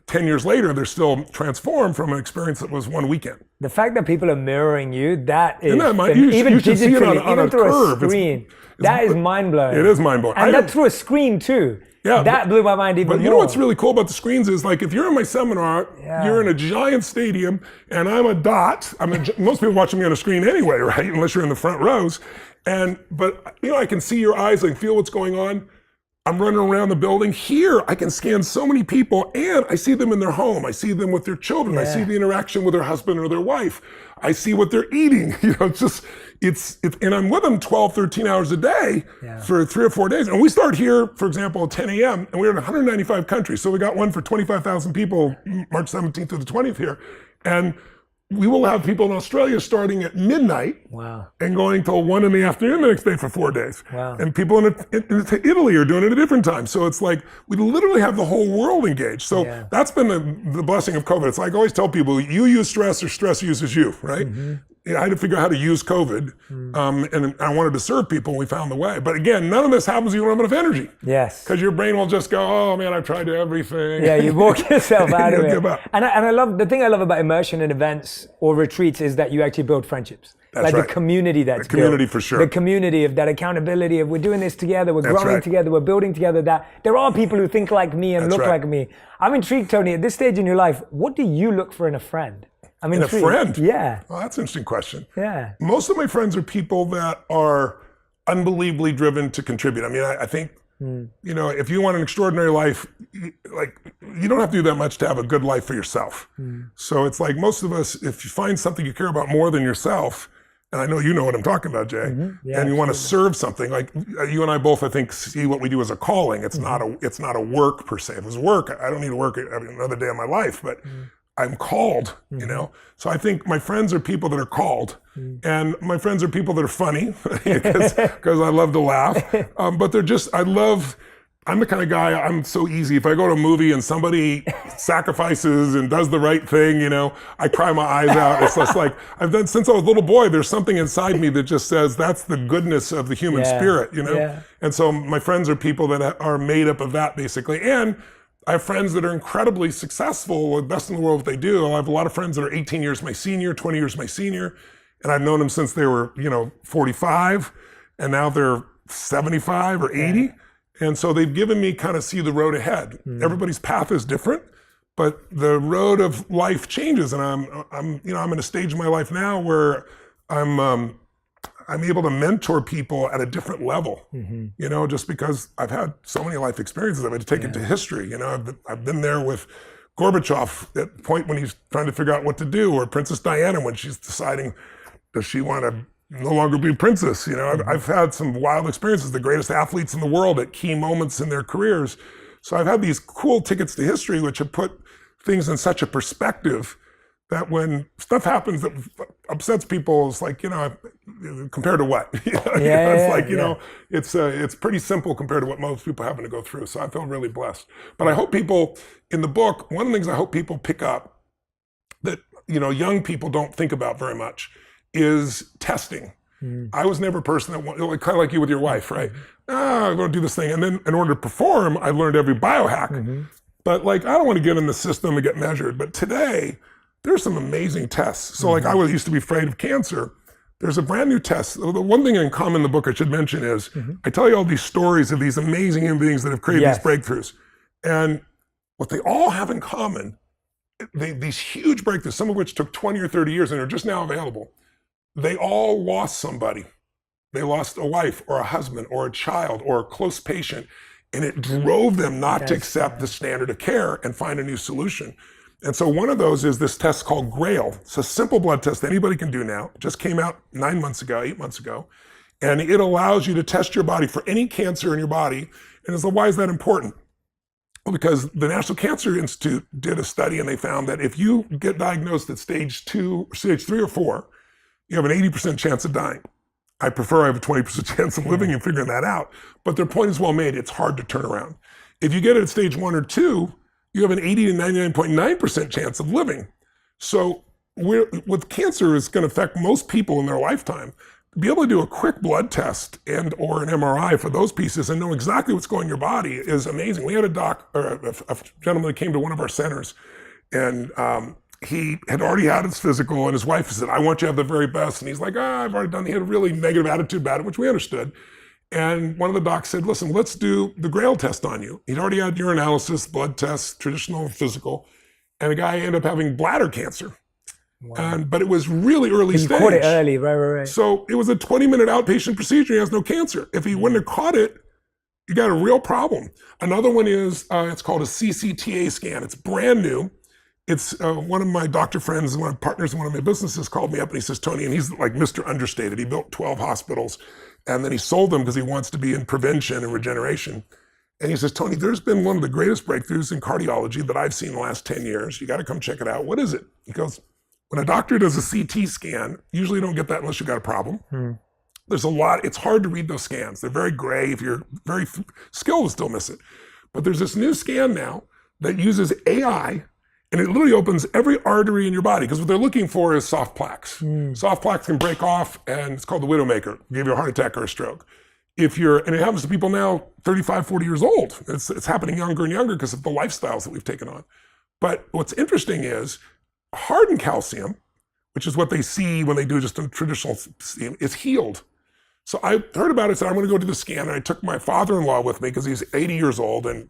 10 years later, they're still transformed from an experience that was one weekend. The fact that people are mirroring you, that is, you should see it on even a through curve. a screen, that is mind-blowing. It is mind-blowing. And that through a screen too. That blew my mind even more. But you know what's really cool about the screens is, like, if you're in my seminar, you're in a giant stadium, and I'm a dot. Most people watching me on a screen anyway, right? Unless you're in the front rows. But I can see your eyes, I can feel what's going on. I'm running around the building. Here, I can scan so many people, and I see them in their home. I see them with their children. I see the interaction with their husband or their wife. I see what they're eating. And I'm with them 12, 13 hours a day for 3 or 4 days. And we start here, for example, at 10 a.m., and we're in 195 countries. So we got one for 25,000 people, March 17th to the 20th here. And we will have people in Australia starting at midnight and going till 1 in the afternoon the next day for 4 days. And people in Italy are doing it at a different time. So it's like we literally have the whole world engaged. So that's been the blessing of COVID. It's like I always tell people, you use stress or stress uses you, right? I had to figure out how to use COVID, and I wanted to serve people, and we found the way. But again, none of this happens if you don't have enough energy. Because your brain will just go, oh man, I've tried everything. You walk yourself out of it. And I love, the thing I love about immersion in events or retreats is that you actually build friendships. That's the community that's the community built. For sure. The community of that accountability of we're doing this together, we're growing together, we're building together, that there are people who think like me and look like me. I'm intrigued, Tony, at this stage in your life, what do you look for in a friend? In a friend? Yeah. Well, that's an interesting question. Yeah. Most of my friends are people that are unbelievably driven to contribute. I think, if you want an extraordinary life, you don't have to do that much to have a good life for yourself. So it's like most of us, if you find something you care about more than yourself, and I know you know what I'm talking about, Jay, and you want to serve something, like you and I both, I think, see what we do as a calling. It's not a work per se. If it was work, I don't need to work another day of my life, but I'm called, So I think my friends are people that are called, and my friends are people that are funny because I love to laugh. But I'm the kind of guy, I'm so easy. If I go to a movie and somebody sacrifices and does the right thing, I cry my eyes out. It's just like, I've done since I was a little boy, there's something inside me that just says that's the goodness of the human spirit, And so my friends are people that are made up of that, basically. And I have friends that are incredibly successful, best in the world what they do. I have a lot of friends that are 18 years my senior, 20 years my senior, and I've known them since they were, 45, and now they're 75 or 80. And so they've given me kind of see the road ahead. Everybody's path is different, but the road of life changes. And I'm in a stage of my life now where I'm able to mentor people at a different level, just because I've had so many life experiences. I've had to take it to history. I've been there with Gorbachev at the point when he's trying to figure out what to do, or Princess Diana when she's deciding, does she want to no longer be princess? I've had some wild experiences, the greatest athletes in the world at key moments in their careers. So I've had these cool tickets to history, which have put things in such a perspective that when stuff happens that upsets people, it's like, compared to what? It's pretty simple compared to what most people having to go through. So I feel really blessed. But I hope people, in the book, one of the things I hope people pick up that, young people don't think about very much is testing. I was never a person that wanted, kind of like you with your wife, right? I'm going to do this thing. And then in order to perform, I learned every biohack. But like, I don't want to get in the system and get measured. But today, there's some amazing tests. So like I used to be afraid of cancer. There's a brand new test. The one thing in common in the book I should mention is I tell you all these stories of these amazing human beings that have created these breakthroughs. And what they all have in common, these huge breakthroughs, some of which took 20 or 30 years and are just now available, they all lost somebody. They lost a wife or a husband or a child or a close patient, and it drove them not to accept the standard of care and find a new solution. And so one of those is this test called GRAIL. It's a simple blood test anybody can do now. It just came out 8 months ago. And it allows you to test your body for any cancer in your body. And so why is that important? Well, because the National Cancer Institute did a study and they found that if you get diagnosed at stage 3 or 4, you have an 80% chance of dying. I prefer I have a 20% chance of living and figuring that out. But their point is well made. It's hard to turn around. If you get it at stage 1 or 2, you have an 80 to 99.9% chance of living. So with cancer, it's going to affect most people in their lifetime. To be able to do a quick blood test and or an MRI for those pieces and know exactly what's going in your body is amazing. We had a gentleman that came to one of our centers, and he had already had his physical, and his wife said, I want you to have the very best. And he's like, I've already done. He had a really negative attitude about it, which we understood. And one of the docs said, listen, let's do the GRAIL test on you. He'd already had urinalysis, blood tests, traditional physical. And the guy ended up having bladder cancer. Wow. But it was really early stage. You caught it early, right. So it was a 20-minute outpatient procedure. He has no cancer. If he wouldn't have caught it, you got a real problem. Another one is, it's called a CCTA scan. It's brand new. It's one of my doctor friends, one of my partners in one of my businesses called me up and he says, Tony, and he's like Mr. Understated. He built 12 hospitals and then he sold them because he wants to be in prevention and regeneration. And he says, Tony, there's been one of the greatest breakthroughs in cardiology that I've seen in the last 10 years. You got to come check it out. What is it? He goes, when a doctor does a CT scan, usually you don't get that unless you've got a problem. There's a lot, it's hard to read those scans. They're very gray. If you're very skilled, you'll still miss it. But there's this new scan now that uses AI, and it literally opens every artery in your body, because what they're looking for is soft plaques. Soft plaques can break off, and it's called the widowmaker. Give you a heart attack or a stroke. And it happens to people now 35, 40 years old. It's happening younger and younger because of the lifestyles that we've taken on. But what's interesting is hardened calcium, which is what they see when they do just a traditional steam, is healed. So I heard about it, said I'm going to go do the scan, and I took my father-in-law with me because he's 80 years old, and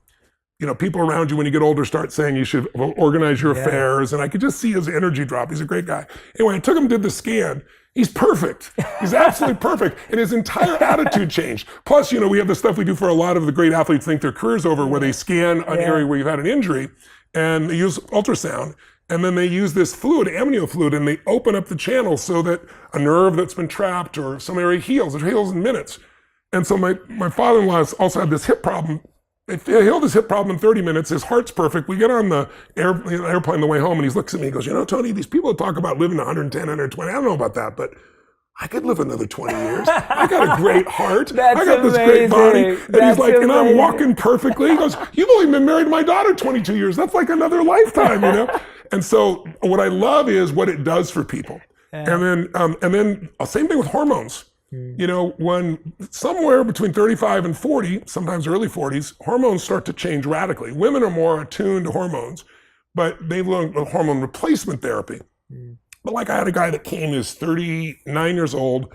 people around you when you get older start saying you should organize your affairs, and I could just see his energy drop. He's a great guy. Anyway, I took him, did the scan. He's perfect. He's absolutely perfect. And his entire attitude changed. Plus, we have the stuff we do for a lot of the great athletes think their career's over, where they scan an area where you've had an injury, and they use ultrasound, and then they use this fluid, amnio fluid, and they open up the channel so that a nerve that's been trapped or some area heals. It heals in minutes. And so my father-in-law also had this hip problem. They healed his hip problem in 30 minutes. His heart's perfect. We get on the airplane on the way home, and he looks at me and goes, Tony, these people that talk about living 110, 120, I don't know about that, but I could live another 20 years. I got a great heart. I got this great body. And he's like, and I'm walking perfectly. He goes, you've only been married to my daughter 22 years. That's like another lifetime, And so what I love is what it does for people. And then same thing with hormones. When somewhere between 35 and 40, sometimes early 40s, hormones start to change radically. Women are more attuned to hormones, but they've learned hormone replacement therapy. But like I had a guy that came, who's 39 years old,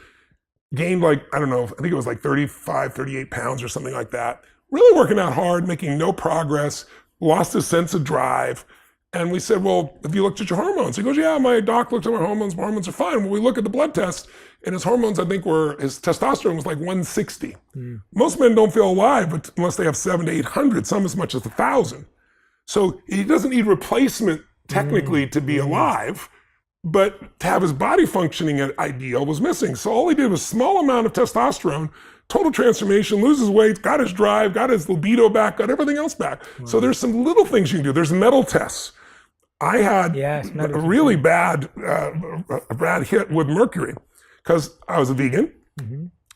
gained I think it was 35, 38 pounds or something like that. Really working out hard, making no progress, lost his sense of drive. And we said, well, have you looked at your hormones? He goes, yeah, my doc looked at my hormones. My hormones are fine. Well, we look at the blood test, and his hormones, I think, his testosterone was 160. Most men don't feel alive unless they have 700 to 800, some as much as 1,000. So he doesn't need replacement technically to be alive, but to have his body functioning at ideal was missing. So all he did was a small amount of testosterone, total transformation, loses weight, got his drive, got his libido back, got everything else back. So there's some little things you can do. There's metal tests. I had a really bad hit with mercury because I was a vegan.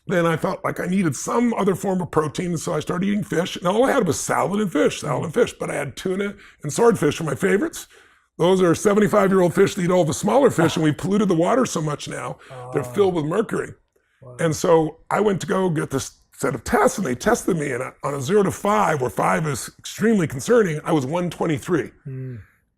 Then I felt like I needed some other form of protein, so I started eating fish. And all I had was salad and fish. But I had tuna and swordfish were my favorites. Those are 75-year-old fish that eat all the smaller fish, and we polluted the water so much now, they're filled with mercury. And so I went to go get this set of tests, and they tested me, and on a 0 to 5, where 5 is extremely concerning, I was 123.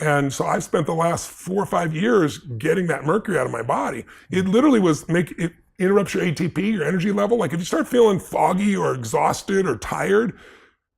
And so I've spent the last 4 or 5 years getting that mercury out of my body. It literally it interrupts your ATP, your energy level. Like if you start feeling foggy or exhausted or tired,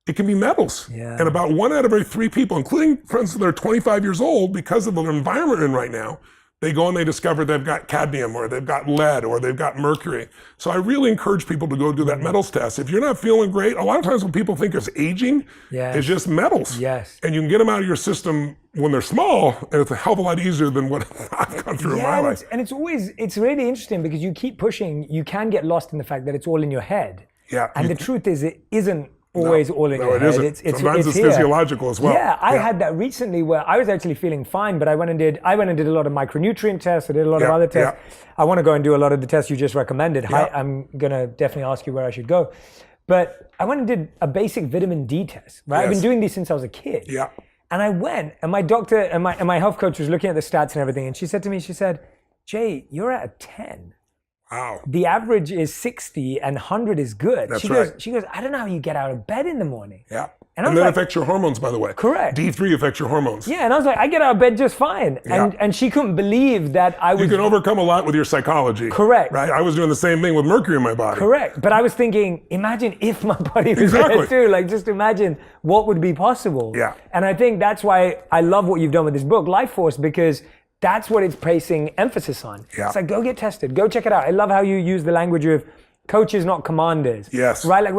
it can be metals. And about 1 out of every 3 people, including friends that are 25 years old, because of the environment we're in right now, they go and they discover they've got cadmium or they've got lead or they've got mercury. So I really encourage people to go do that metals test. If you're not feeling great, a lot of times when people think it's aging, it's just metals. And you can get them out of your system when they're small, and it's a hell of a lot easier than what I've gone through in my life. And it's really interesting because you keep pushing, you can get lost in the fact that it's all in your head. And the truth is, it isn't always all in your head. Sometimes it's physiological as well. I had that recently where I was actually feeling fine, but I went and did a lot of micronutrient tests. I did a lot of other tests. I want to go and do a lot of the tests you just recommended. I'm gonna definitely ask you where I should go. But I went and did a basic vitamin D test. I've been doing these since I was a kid. And I went, and my doctor and my health coach was looking at the stats and everything, and she said to me, Jay, you're at a 10. Wow. The average is 60 and 100 is good. That's She goes, I don't know how you get out of bed in the morning. And that affects your hormones, by the way. Correct. D3 affects your hormones. And I was like, I get out of bed just fine. And she couldn't believe that I was... You can overcome a lot with your psychology. Correct. Right? I was doing the same thing with mercury in my body. Correct. But I was thinking, imagine if my body was there too. Like, just imagine what would be possible. And I think that's why I love what you've done with this book, Life Force, because that's what it's placing emphasis on. It's like, go get tested, go check it out. I love how you use the language of coaches, not commanders. Right? Like,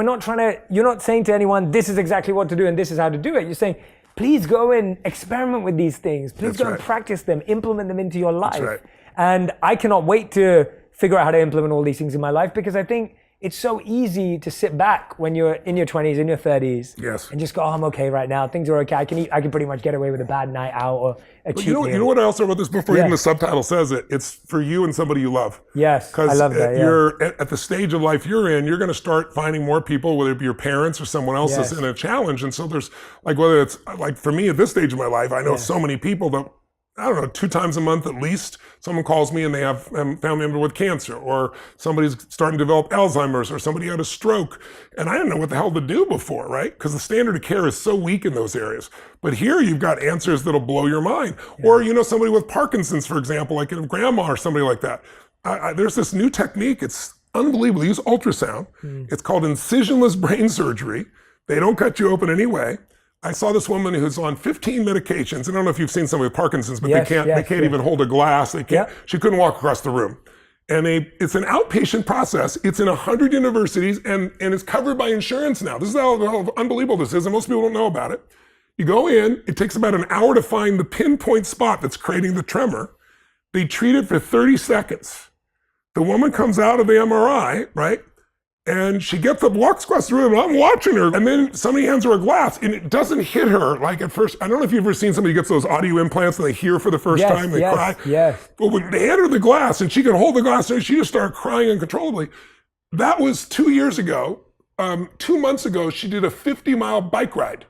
you're not saying to anyone, this is exactly what to do and this is how to do it. You're saying, please go and experiment with these things. Please go and practice them, implement them into your life. And I cannot wait to figure out how to implement all these things in my life, because I think it's so easy to sit back when you're in your 20s, in your 30s, and just go, I'm okay right now. Things are okay. I can pretty much get away with a bad night out or a cheat meal. You know what I also wrote this before even the subtitle says it? It's for you and somebody you love. I love that. You're at the stage of life you're in, you're going to start finding more people, whether it be your parents or someone else that's in a challenge. And so there's like, whether it's like for me at this stage of my life, I know so many people that, I don't know, 2 times a month at least, someone calls me and they have a family member with cancer, or somebody's starting to develop Alzheimer's, or somebody had a stroke. And I didn't know what the hell to do before, right? Because the standard of care is so weak in those areas. But here you've got answers that'll blow your mind. Or, somebody with Parkinson's, for example, like a grandma or somebody like that. There's this new technique. It's unbelievable. They use ultrasound. It's called incisionless brain surgery. They don't cut you open anyway. I saw this woman who's on 15 medications. I don't know if you've seen somebody with Parkinson's, but they can't even hold a glass. They can't. She couldn't walk across the room. And it's an outpatient process. It's in 100 universities and it's covered by insurance now. This is how unbelievable this is, and most people don't know about it. You go in, it takes about an hour to find the pinpoint spot that's creating the tremor. They treat it for 30 seconds. The woman comes out of the MRI, right? And she gets up, walks across the room, and I'm watching her. And then somebody hands her a glass, and it doesn't hit her like at first. I don't know if you've ever seen somebody gets those audio implants and they hear for the first time, they cry. But when they hand her the glass, and she can hold the glass, and she just started crying uncontrollably. That was 2 years ago. 2 months ago, she did a 50-mile bike ride,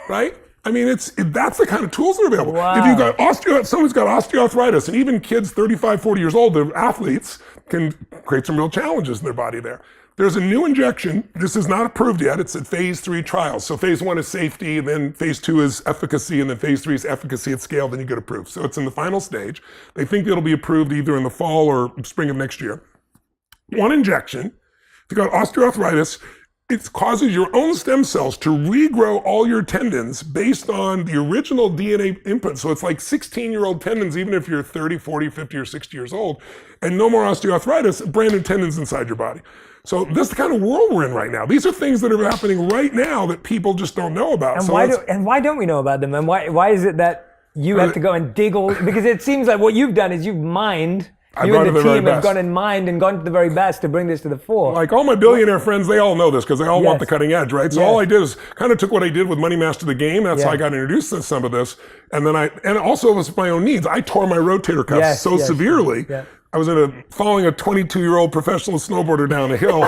right? I mean, that's the kind of tools that are available. If you've got someone's got osteoarthritis, and even kids 35, 40 years old, they're athletes, can create some real challenges in their body there. There's a new injection. This is not approved yet. It's at phase 3 trials. So phase 1 is safety, and then phase 2 is efficacy, and then phase 3 is efficacy at scale, then you get approved. So it's in the final stage. They think it'll be approved either in the fall or spring of next year. One injection. If you've got osteoarthritis, it causes your own stem cells to regrow all your tendons based on the original DNA input. So it's like 16-year-old tendons, even if you're 30, 40, 50, or 60 years old, and no more osteoarthritis, brand new tendons inside your body. So this is the kind of world we're in right now. These are things that are happening right now that people just don't know about. And why don't we know about them? And why is it that you have to go and dig all? Because it seems like what you've done is you've mined. You and the team have gone and mined and gone to the very best to bring this to the fore. Like all my billionaire friends, they all know this because they all want the cutting edge, right? So all I did is kind of took what I did with Money Master the Game. That's how I got introduced to some of this. And then and also it was my own needs. I tore my rotator cuffs so severely. I was following a 22-year-old professional snowboarder down a hill,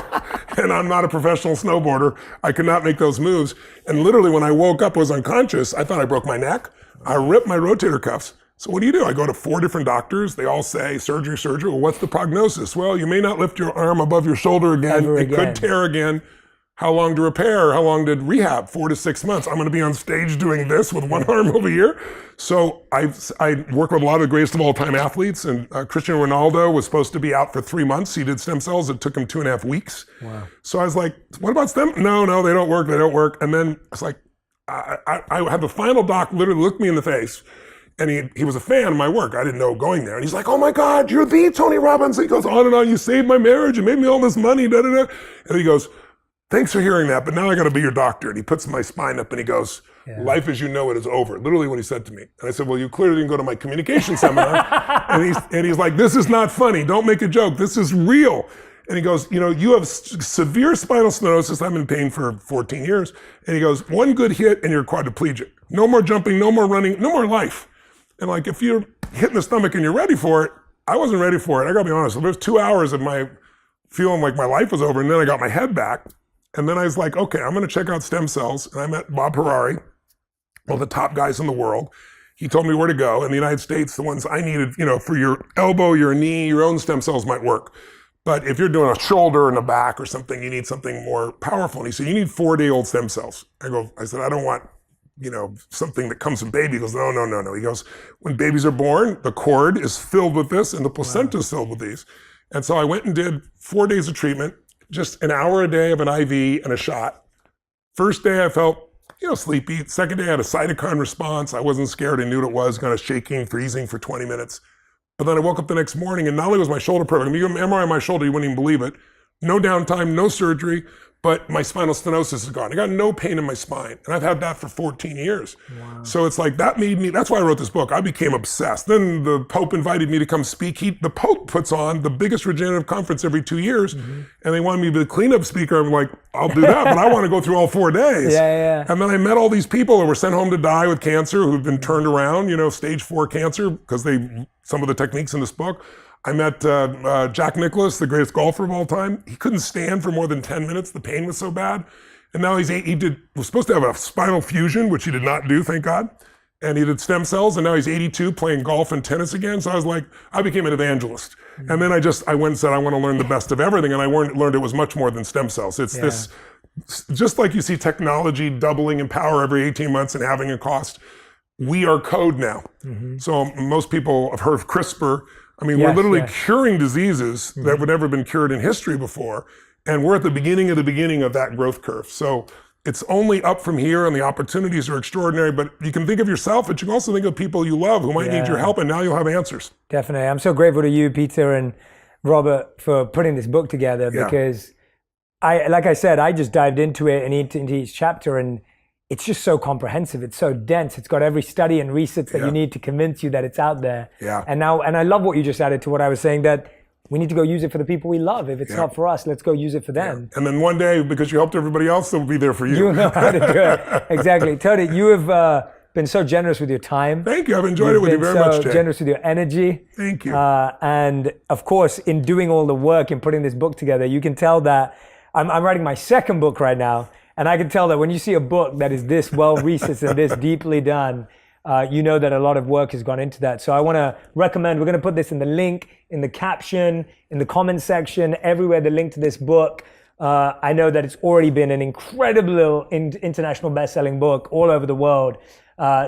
and I'm not a professional snowboarder. I could not make those moves. And literally when I woke up, I was unconscious. I thought I broke my neck. I ripped my rotator cuffs. So what do? I go to 4 different doctors. They all say surgery, surgery. Well, what's the prognosis? Well, you may not lift your arm above your shoulder again. It could tear again. How long to repair? How long did rehab? 4 to 6 months. I'm going to be on stage doing this with one arm over here. So I work with a lot of the greatest of all time athletes, and Cristiano Ronaldo was supposed to be out for 3 months. He did stem cells. It took him 2.5 weeks. Wow. So I was like, what about stem? No, they don't work. They don't work. And then I was like, I had the final doc literally look me in the face. And he was a fan of my work. I didn't know going there. And he's like, oh my God, you're the Tony Robbins. And he goes on and on. You saved my marriage. You made me all this money. Da, da, da. And he goes, thanks for hearing that, but now I got to be your doctor. And he puts my spine up and he goes, life as you know it is over. Literally what he said to me. And I said, well, you clearly didn't go to my communication seminar. and he's like, this is not funny. Don't make a joke. This is real. And he goes, you have severe spinal stenosis. I'm in pain for 14 years. And he goes, one good hit and you're quadriplegic. No more jumping, no more running, no more life. And like, if you're hit in the stomach and you're ready for it, I wasn't ready for it. I gotta be honest. So there's 2 hours of my feeling like my life was over, and then I got my head back. And then I was like, okay, I'm gonna check out stem cells. And I met Bob Harari, one of the top guys in the world. He told me where to go. In the United States, the ones I needed, for your elbow, your knee, your own stem cells might work. But if you're doing a shoulder and a back or something, you need something more powerful. And he said, you need 4-day-old stem cells. I said, I don't want something that comes from baby. He goes, no. He goes, when babies are born, the cord is filled with this and the placenta is filled with these. And so I went and did 4 days of treatment, just an hour a day of an IV and a shot. First day I felt, sleepy. Second day I had a cytokine response. I wasn't scared. I knew what it was, kind of shaking, freezing for 20 minutes. But then I woke up the next morning and not only was my shoulder perfect, you can MRI my shoulder, you wouldn't even believe it. No downtime, no surgery. But my spinal stenosis is gone. I got no pain in my spine. And I've had that for 14 years. Wow. So it's like, that's why I wrote this book. I became obsessed. Then the Pope invited me to come speak. The Pope puts on the biggest regenerative conference every 2 years. Mm-hmm. And they wanted me to be the cleanup speaker. I'm like, I'll do that, but I want to go through all 4 days. Yeah. And then I met all these people that were sent home to die with cancer, who've been turned around, stage 4 cancer, because some of the techniques in this book. I met Jack Nicklaus, the greatest golfer of all time. He couldn't stand for more than 10 minutes. The pain was so bad. And now was supposed to have a spinal fusion, which he did not do, thank God. And he did stem cells, and now he's 82 playing golf and tennis again. So I was like, I became an evangelist. Mm-hmm. And then I went and said, I want to learn the best of everything. And I learned it was much more than stem cells. It's this, just like you see technology doubling in power every 18 months and having a cost, we are code now. Mm-hmm. So most people have heard of CRISPR. We're literally curing diseases that would never have been cured in history before. And we're at the beginning of that growth curve. So it's only up from here, and the opportunities are extraordinary. But you can think of yourself, but you can also think of people you love who might need your help, and now you'll have answers. Definitely. I'm so grateful to you, Peter and Robert, for putting this book together, because like I said, I just dived into it and into each chapter, and it's just so comprehensive. It's so dense. It's got every study and research that you need to convince you that it's out there. Yeah. And I love what you just added to what I was saying, that we need to go use it for the people we love. If it's not for us, let's go use it for them. And then one day, because you helped everybody else, they'll be there for you. You know how to do it. Exactly. Tony, you have been so generous with your time. Thank you. I've enjoyed it with you very much, Jay. So generous with your energy. Thank you. And of course, in doing all the work in putting this book together, you can tell that I'm writing my second book right now. And I can tell that when you see a book that is this well-researched and this deeply done, you know that a lot of work has gone into that. So I want to recommend, we're going to put this in the link, in the caption, in the comment section, everywhere, the link to this book. I know that it's already been an incredible international best-selling book all over the world.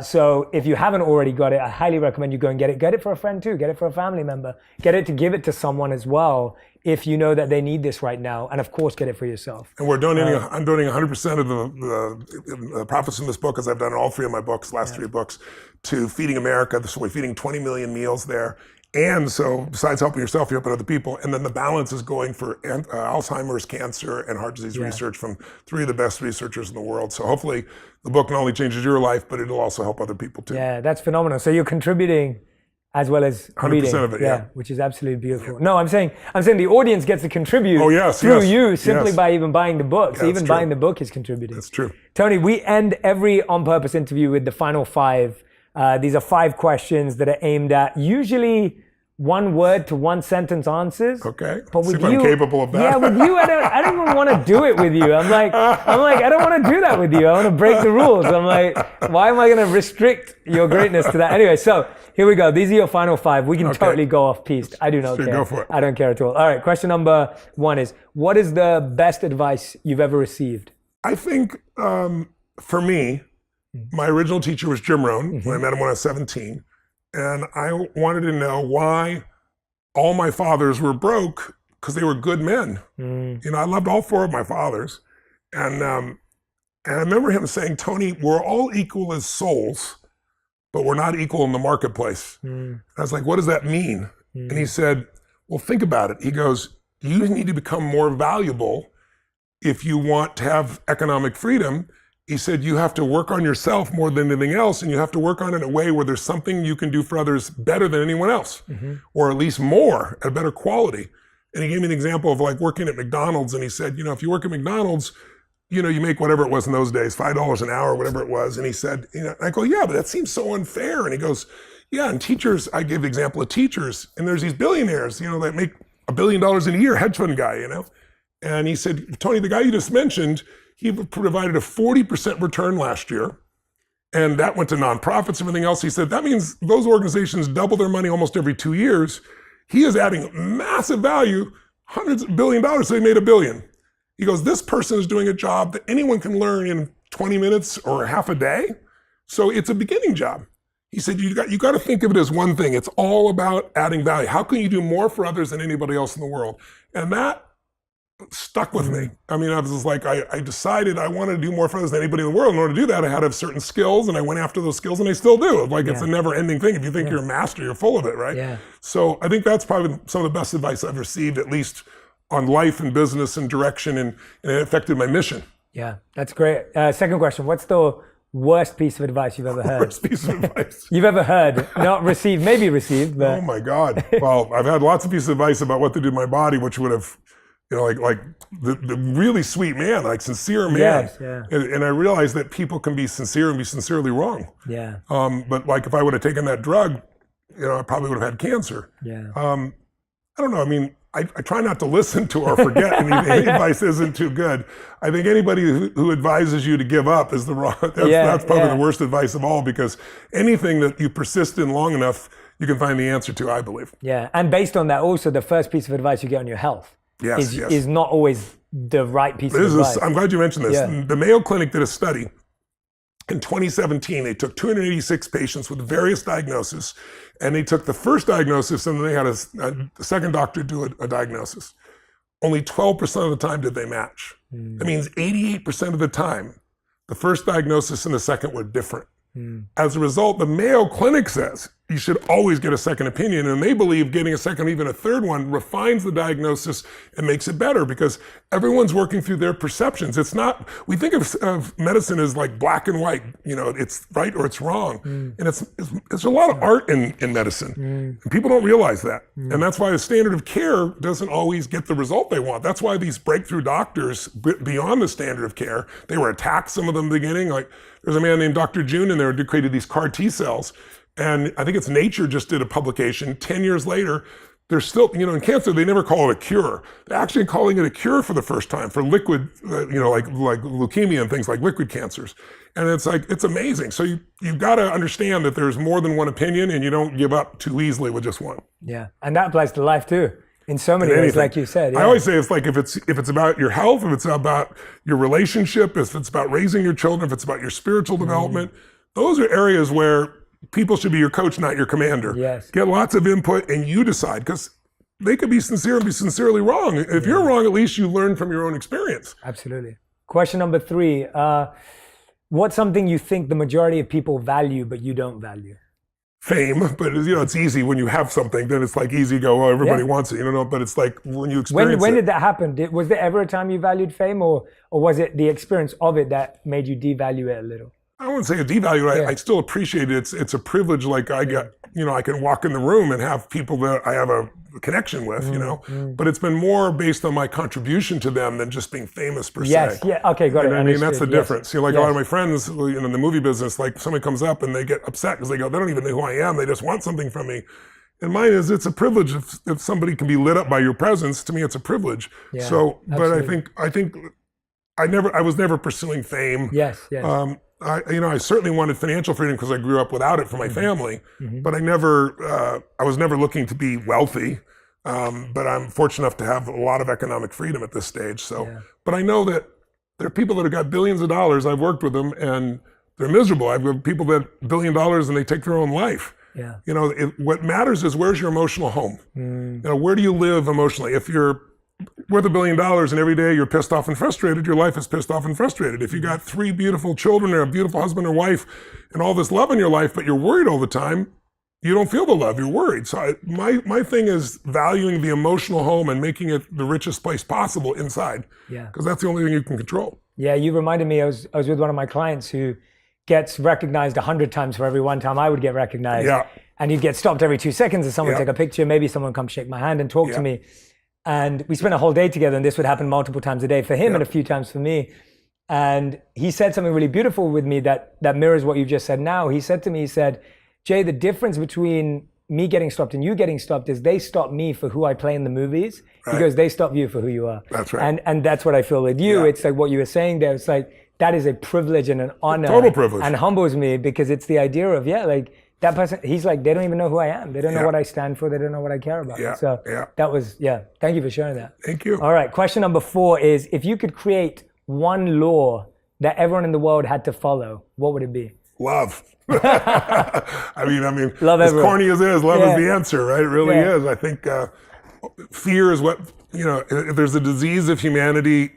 So if you haven't already got it, I highly recommend you go and get it. Get it for a friend too. Get it for a family member. Get it to give it to someone as well, if you know that they need this right now. And of course, get it for yourself. And we're donating, I'm donating 100% of the profits from this book, as I've done in all 3 of my books, last 3 books, to Feeding America. So we're feeding 20 million meals there. And so besides helping yourself, you're helping other people. And then the balance is going for Alzheimer's, cancer, and heart disease research from 3 of the best researchers in the world. So hopefully the book not only changes your life, but it'll also help other people too. Yeah, that's phenomenal. So you're contributing as well as 100% reading. of it, which is absolutely beautiful. Yeah. No, I'm saying the audience gets to contribute through you simply by even buying the book. So even buying the book is contributing. That's true. Tony, we end every On Purpose interview with the final 5. These are 5 questions that are aimed at usually one word to one sentence answers. Okay. But See with if I'm you, capable of that. Yeah, with you, I don't even want to do it with you. I'm like, I don't want to do that with you. I want to break the rules. I'm like, why am I going to restrict your greatness to that? Anyway, so here we go. These are your final 5. We can totally go off piste. I do not care. Go for it. I don't care at all. All right. Question number 1 is, what is the best advice you've ever received? I think for me, my original teacher was Jim Rohn. I met him when I was 17. And I wanted to know why all my fathers were broke, because they were good men. You know, I loved all 4 of my fathers. And I remember him saying, Tony, we're all equal as souls, but we're not equal in the marketplace. I was like, what does that mean? And he said, well, think about it. He goes, you need to become more valuable if you want to have economic freedom. He said, you have to work on yourself more than anything else, and you have to work on it in a way where there's something you can do for others better than anyone else, or at least more, at a better quality. And he gave me an example of like working at McDonald's, and he said, you know, if you work at McDonald's, you know, you make whatever it was in those days, $5 an hour, whatever it was. And he said, you know, I go, yeah, but that seems so unfair. And he goes, yeah, and teachers, I gave the example of teachers, and there's these billionaires, you know, that make $1 billion in a year, hedge fund guy, you know. And he said, Tony, the guy you just mentioned, he provided a 40% return last year, and that went to nonprofits, everything else. He said, that means those organizations double their money almost every 2 years. He is adding massive value, hundreds of $1 billion, so they made $1 billion. He goes, this person is doing a job that anyone can learn in 20 minutes or half a day. So it's a beginning job. He said, you got to think of it as one thing. It's all about adding value. How can you do more for others than anybody else in the world? And that stuck with me. I mean, I was just like, I decided I wanted to do more for others than anybody in the world. In order to do that, I had to have certain skills, and I went after those skills, and I still do. Like, it's a never ending thing. If you think you're a master, you're full of it, right? Yeah. So I think that's probably some of the best advice I've received, at least on life and business and direction, and it affected my mission. Yeah, that's great. Second question, what's the worst piece of advice you've ever heard? Worst piece of advice? You've ever heard, not received, maybe received, but... Oh my God. Well, I've had lots of pieces of advice about what to do to my body, which would have, you know, like the really sweet man, like sincere man. Yes, yeah. And I realized that people can be sincere and be sincerely wrong. Yeah. But like if I would have taken that drug, you know, I probably would have had cancer. Yeah. I don't know. I mean, I try not to listen to or forget any advice isn't too good. I think anybody who advises you to give up is that's probably the worst advice of all, because anything that you persist in long enough, you can find the answer to, I believe. Yeah, and based on that also, the first piece of advice you get on your health is not always the right piece of advice. I'm glad you mentioned this. Yeah. The Mayo Clinic did a study in 2017. They took 286 patients with various diagnoses, and they took the first diagnosis, and then they had a second doctor do a diagnosis. Only 12% of the time did they match. That means 88% of the time, the first diagnosis and the second were different. As a result, the Mayo Clinic says you should always get a second opinion, and they believe getting a second, even a third one, refines the diagnosis and makes it better, because everyone's working through their perceptions. It's not, we think of medicine as like black and white, you know, it's right or it's wrong. And it's a lot of art in medicine. And people don't realize that. And that's why the standard of care doesn't always get the result they want. That's why these breakthrough doctors, beyond the standard of care, they were attacked, some of them in the beginning. Like there's a man named Dr. June in there who created these CAR T cells. And I think it's Nature just did a publication 10 years later. They're still, you know, in cancer, they never call it a cure. They're actually calling it a cure for the first time for liquid, you know, like leukemia and things like liquid cancers. And it's like, it's amazing. So you've got to understand that there's more than one opinion, and you don't give up too easily with just one. Yeah, and that applies to life too. In so many ways, like you said. I always say it's like if it's about your health, if it's about your relationship, if it's about raising your children, if it's about your spiritual development, those are areas where people should be your coach, not your commander. Yes. Get lots of input and you decide, because they could be sincere and be sincerely wrong. If you're wrong, at least you learn from your own experience. Absolutely. Question number 3. What's something you think the majority of people value but you don't value? Fame, but you know, it's easy when you have something, then it's like easy to go, oh, everybody wants it, you know, but it's like when you experience when did that happen? Was there ever a time you valued fame, or was it the experience of it that made you devalue it a little? I wouldn't say a devalue. I still appreciate it. It's a privilege. Like I get, you know, I can walk in the room and have people that I have a connection with, you know, but it's been more based on my contribution to them than just being famous per se. Yes, yeah, okay, got it. I mean, that's the difference. You know, like a lot of my friends, you know, in the movie business, like somebody comes up and they get upset because they don't even know who I am. They just want something from me. And mine is, it's a privilege if somebody can be lit up by your presence. To me, it's a privilege. Yeah, So, but absolutely. I think I was never pursuing fame. Yes, yes. I certainly wanted financial freedom because I grew up without it for my family, but I was never looking to be wealthy. But I'm fortunate enough to have a lot of economic freedom at this stage. So, but I know that there are people that have got billions of dollars. I've worked with them and they're miserable. I've got people that $1 billion and they take their own life. Yeah. What matters is, where's your emotional home? Where do you live emotionally? If you're worth $1 billion and every day you're pissed off and frustrated, your life is pissed off and frustrated. If you got 3 beautiful children or a beautiful husband or wife and all this love in your life, but you're worried all the time, you don't feel the love, you're worried. So my thing is valuing the emotional home and making it the richest place possible inside. Yeah. Because that's the only thing you can control. Yeah, you reminded me, I was with one of my clients who gets recognized 100 times for every one time I would get recognized. Yeah. And you'd get stopped every 2 seconds and someone take a picture, maybe someone come shake my hand and talk to me. And we spent a whole day together, and this would happen multiple times a day for him and a few times for me. And he said something really beautiful with me that mirrors what you've just said now. He said to me, he said, Jay, the difference between me getting stopped and you getting stopped is they stop me for who I play in the movies because they stop you for who you are. That's right. And that's what I feel with you. It's like what you were saying there. It's like, that is a privilege and an honor. Total privilege. And humbles me because it's the idea of, like that person, he's like, they don't even know who I am. They don't know what I stand for. They don't know what I care about. So that was, thank you for sharing that. Thank you. All right, question number 4 is, if you could create one law that everyone in the world had to follow, what would it be? Love. I mean, love as everyone. corny as it is, love is the answer, right? It really is. I think fear is what, if there's a disease of humanity,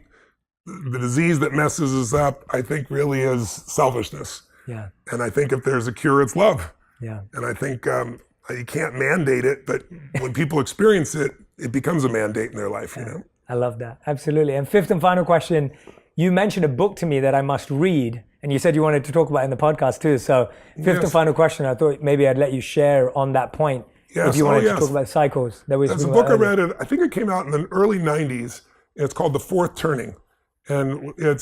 the disease that messes us up, I think really is selfishness. Yeah. And I think if there's a cure, it's love. Yeah. And I think you can't mandate it, but when people experience it, it becomes a mandate in their life, I love that. Absolutely. And 5th and final question, you mentioned a book to me that I must read, and you said you wanted to talk about it in the podcast too. So 5th and final question, I thought maybe I'd let you share on that point. If you wanted to talk about cycles. That's a book I read. I think it came out in the early 90s. It's called The Fourth Turning. And it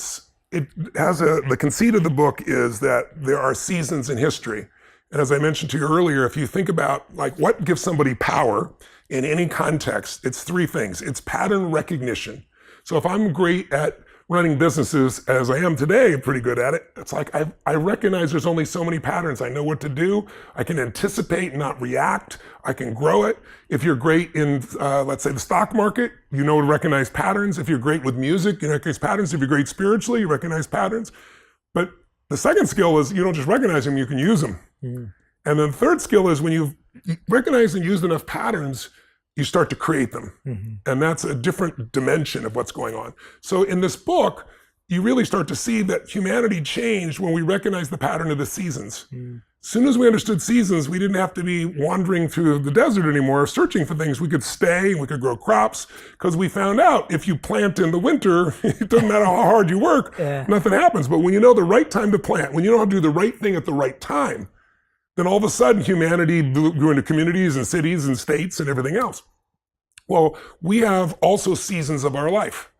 has the conceit of the book is that there are seasons in history. And as I mentioned to you earlier, if you think about like what gives somebody power in any context, it's 3 things. It's pattern recognition. So if I'm great at running businesses as I am today, pretty good at it, it's like I recognize there's only so many patterns. I know what to do. I can anticipate, not react. I can grow it. If you're great in, let's say, the stock market, you know to recognize patterns. If you're great with music, you recognize patterns. If you're great spiritually, you recognize patterns. But the second skill is you don't just recognize them, you can use them. And then the third skill is when you've recognized and used enough patterns, you start to create them. And that's a different dimension of what's going on. So in this book, you really start to see that humanity changed when we recognized the pattern of the seasons. As soon as we understood seasons, we didn't have to be wandering through the desert anymore, searching for things. We could stay, we could grow crops, because we found out if you plant in the winter, it doesn't matter how hard you work, nothing happens. But when you know the right time to plant, when you know how to do the right thing at the right time, then all of a sudden humanity grew into communities and cities and states and everything else. Well, we have also seasons of our life.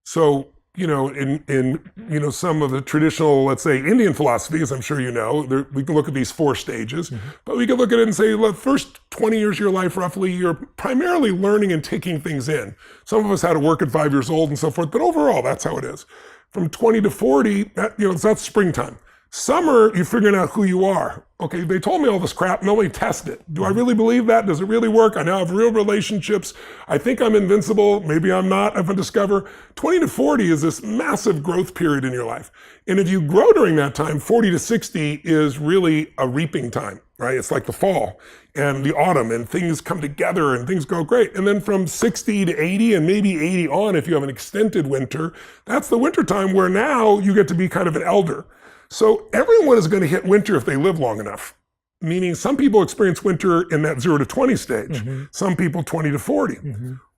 So, in some of the traditional, let's say, Indian philosophies, I'm sure you know, we can look at these 4 stages, but we can look at it and say, the first 20 years of your life, roughly, you're primarily learning and taking things in. Some of us had to work at 5 years old and so forth, but overall, that's how it is. From 20 to 40, that's springtime. Summer, you're figuring out who you are. Okay, they told me all this crap, nobody test it. Do I really believe that? Does it really work? I now have real relationships. I think I'm invincible. Maybe I'm not. If I discover 20 to 40 is this massive growth period in your life. And if you grow during that time, 40 to 60 is really a reaping time, right? It's like the fall and the autumn and things come together and things go great. And then from 60 to 80 and maybe 80 on, if you have an extended winter, that's the winter time where now you get to be kind of an elder. So everyone is going to hit winter if they live long enough, meaning some people experience winter in that 0 to 20 stage, some people 20 to 40.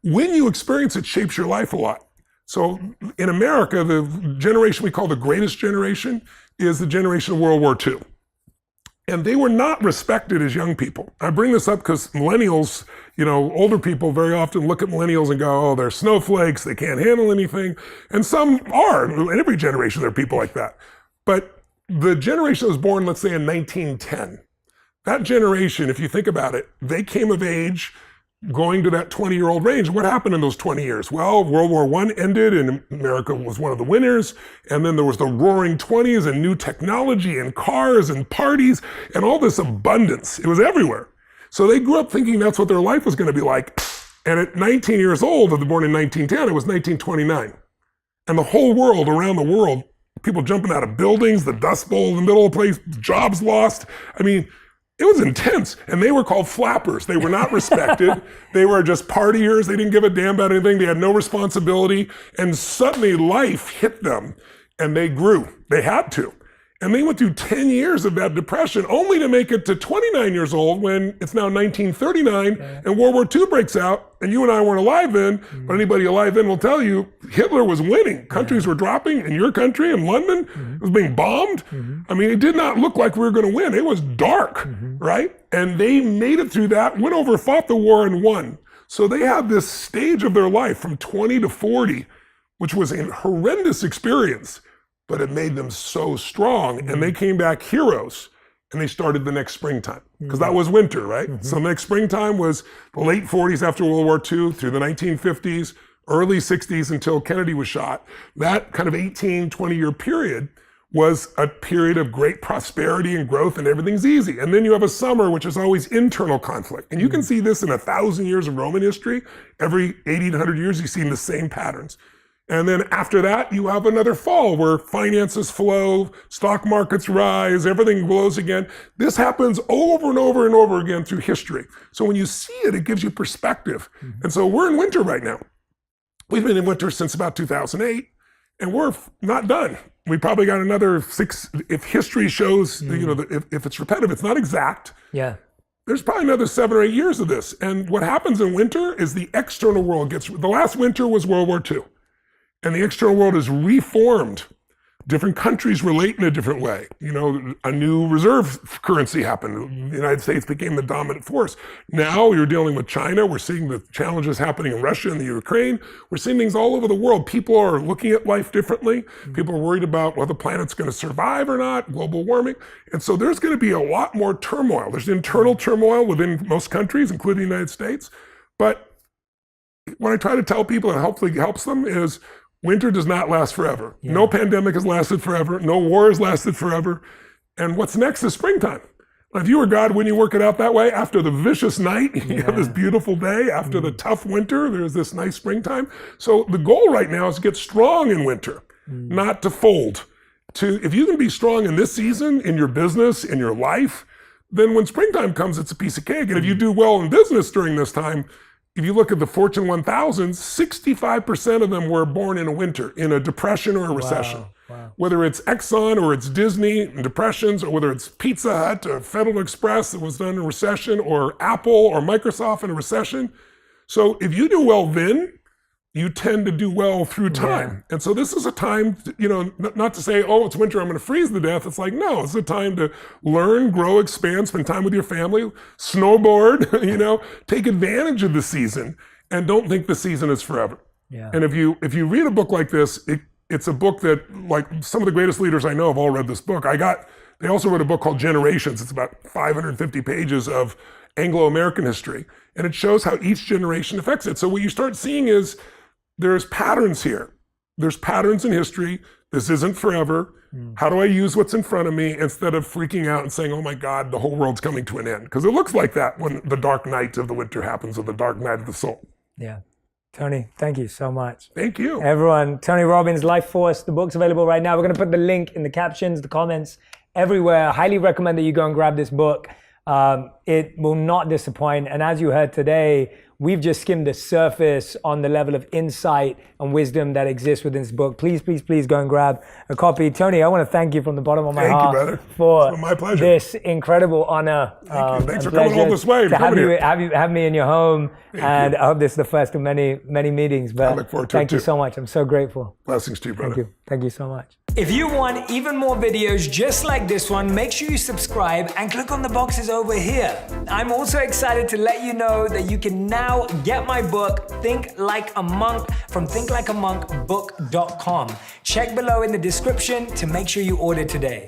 When you experience it shapes your life a lot. So in America, the generation we call the greatest generation is the generation of World War II. And they were not respected as young people. I bring this up because millennials, older people very often look at millennials and go, oh, they're snowflakes, they can't handle anything. And some are. In every generation, there are people like that. But the generation that was born, let's say in 1910, that generation, if you think about it, they came of age going to that 20-year-old range. What happened in those 20 years? Well, World War I ended and America was one of the winners. And then there was the roaring 20s and new technology and cars and parties and all this abundance. It was everywhere. So they grew up thinking that's what their life was going to be like. And at 19 years old, born in 1910, it was 1929. And the whole world, around the world, people jumping out of buildings, the Dust Bowl in the middle of the place, jobs lost. I mean, it was intense. And they were called flappers. They were not respected. They were just partiers. They didn't give a damn about anything. They had no responsibility. And suddenly life hit them and they grew. They had to. And they went through 10 years of that depression only to make it to 29 years old when it's now 1939 and World War II breaks out. And you and I weren't alive then, but anybody alive then will tell you Hitler was winning. Countries were dropping. In your country, in London, it was being bombed. I mean, it did not look like we were going to win. It was dark, right? And they made it through that, went over, fought the war and won. So they had this stage of their life from 20 to 40, which was a horrendous experience. But it made them so strong, and they came back heroes, and they started the next springtime, because that was winter, right? So the next springtime was the late 40s after World War II through the 1950s, early 60s until Kennedy was shot. That kind of 18, 20-year period was a period of great prosperity and growth, and everything's easy. And then you have a summer, which is always internal conflict. And you can see this in 1,000 years of Roman history. Every 80 to 100 years, you see the same patterns. And then after that, you have another fall where finances flow, stock markets rise, everything glows again. This happens over and over and over again through history. So when you see it, it gives you perspective. And so we're in winter right now. We've been in winter since about 2008, and we're not done. We probably got another 6, if history shows, if it's repetitive, it's not exact. Yeah. There's probably another 7 or 8 years of this. And what happens in winter is the external world the last winter was World War II. And the external world is reformed. Different countries relate in a different way. A new reserve currency happened. The United States became the dominant force. Now you're dealing with China. We're seeing the challenges happening in Russia and the Ukraine. We're seeing things all over the world. People are looking at life differently. People are worried about whether the planet's going to survive or not, global warming. And so there's going to be a lot more turmoil. There's internal turmoil within most countries, including the United States. But what I try to tell people, and hopefully helps them, is winter does not last forever. Yeah. No pandemic has lasted forever. No war has lasted forever. And what's next is springtime. If you were God, wouldn't you work it out that way? After the vicious night, you have this beautiful day. After the tough winter, there's this nice springtime. So the goal right now is to get strong in winter, not to fold. If you can be strong in this season, in your business, in your life, then when springtime comes, it's a piece of cake. And if you do well in business during this time, if you look at the Fortune 1000, 65% of them were born in a winter, in a depression or a recession. Wow. Whether it's Exxon or it's Disney in depressions, or whether it's Pizza Hut or Federal Express that was done in a recession, or Apple or Microsoft in a recession. So if you do well then, you tend to do well through time. Yeah. And so this is a time, not to say, oh, it's winter, I'm going to freeze to death. It's like, no, it's a time to learn, grow, expand, spend time with your family, snowboard, take advantage of the season, and don't think the season is forever. Yeah. And if you read a book like this, it's a book that, like, some of the greatest leaders I know have all read this book. They also wrote a book called Generations. It's about 550 pages of Anglo-American history. And it shows how each generation affects it. So what you start seeing is, there's patterns here. There's patterns in history. This isn't forever. How do I use what's in front of me instead of freaking out and saying, oh my God, the whole world's coming to an end? Because it looks like that when the dark night of the winter happens, or the dark night of the soul. Yeah. Tony, thank you so much. Thank you. Everyone, Tony Robbins, Life Force, the book's available right now. We're going to put the link in the captions, the comments, everywhere. I highly recommend that you go and grab this book. It will not disappoint. And as you heard today, we've just skimmed the surface on the level of insight and wisdom that exists within this book. Please, please, please go and grab a copy. Tony, I want to thank you from the bottom of my heart for my pleasure. This incredible honor. Thank you. Thanks for coming all this way. To have me in your home. I hope this is the first of many, many meetings. But I look forward to it. Thank you so much. I'm so grateful. Blessings to you, brother. Thank you. Thank you so much. If you want even more videos just like this one, make sure you subscribe and click on the boxes over here. I'm also excited to let you know that you can now get my book, Think Like a Monk, from thinklikeamonkbook.com. Check below in the description to make sure you order today.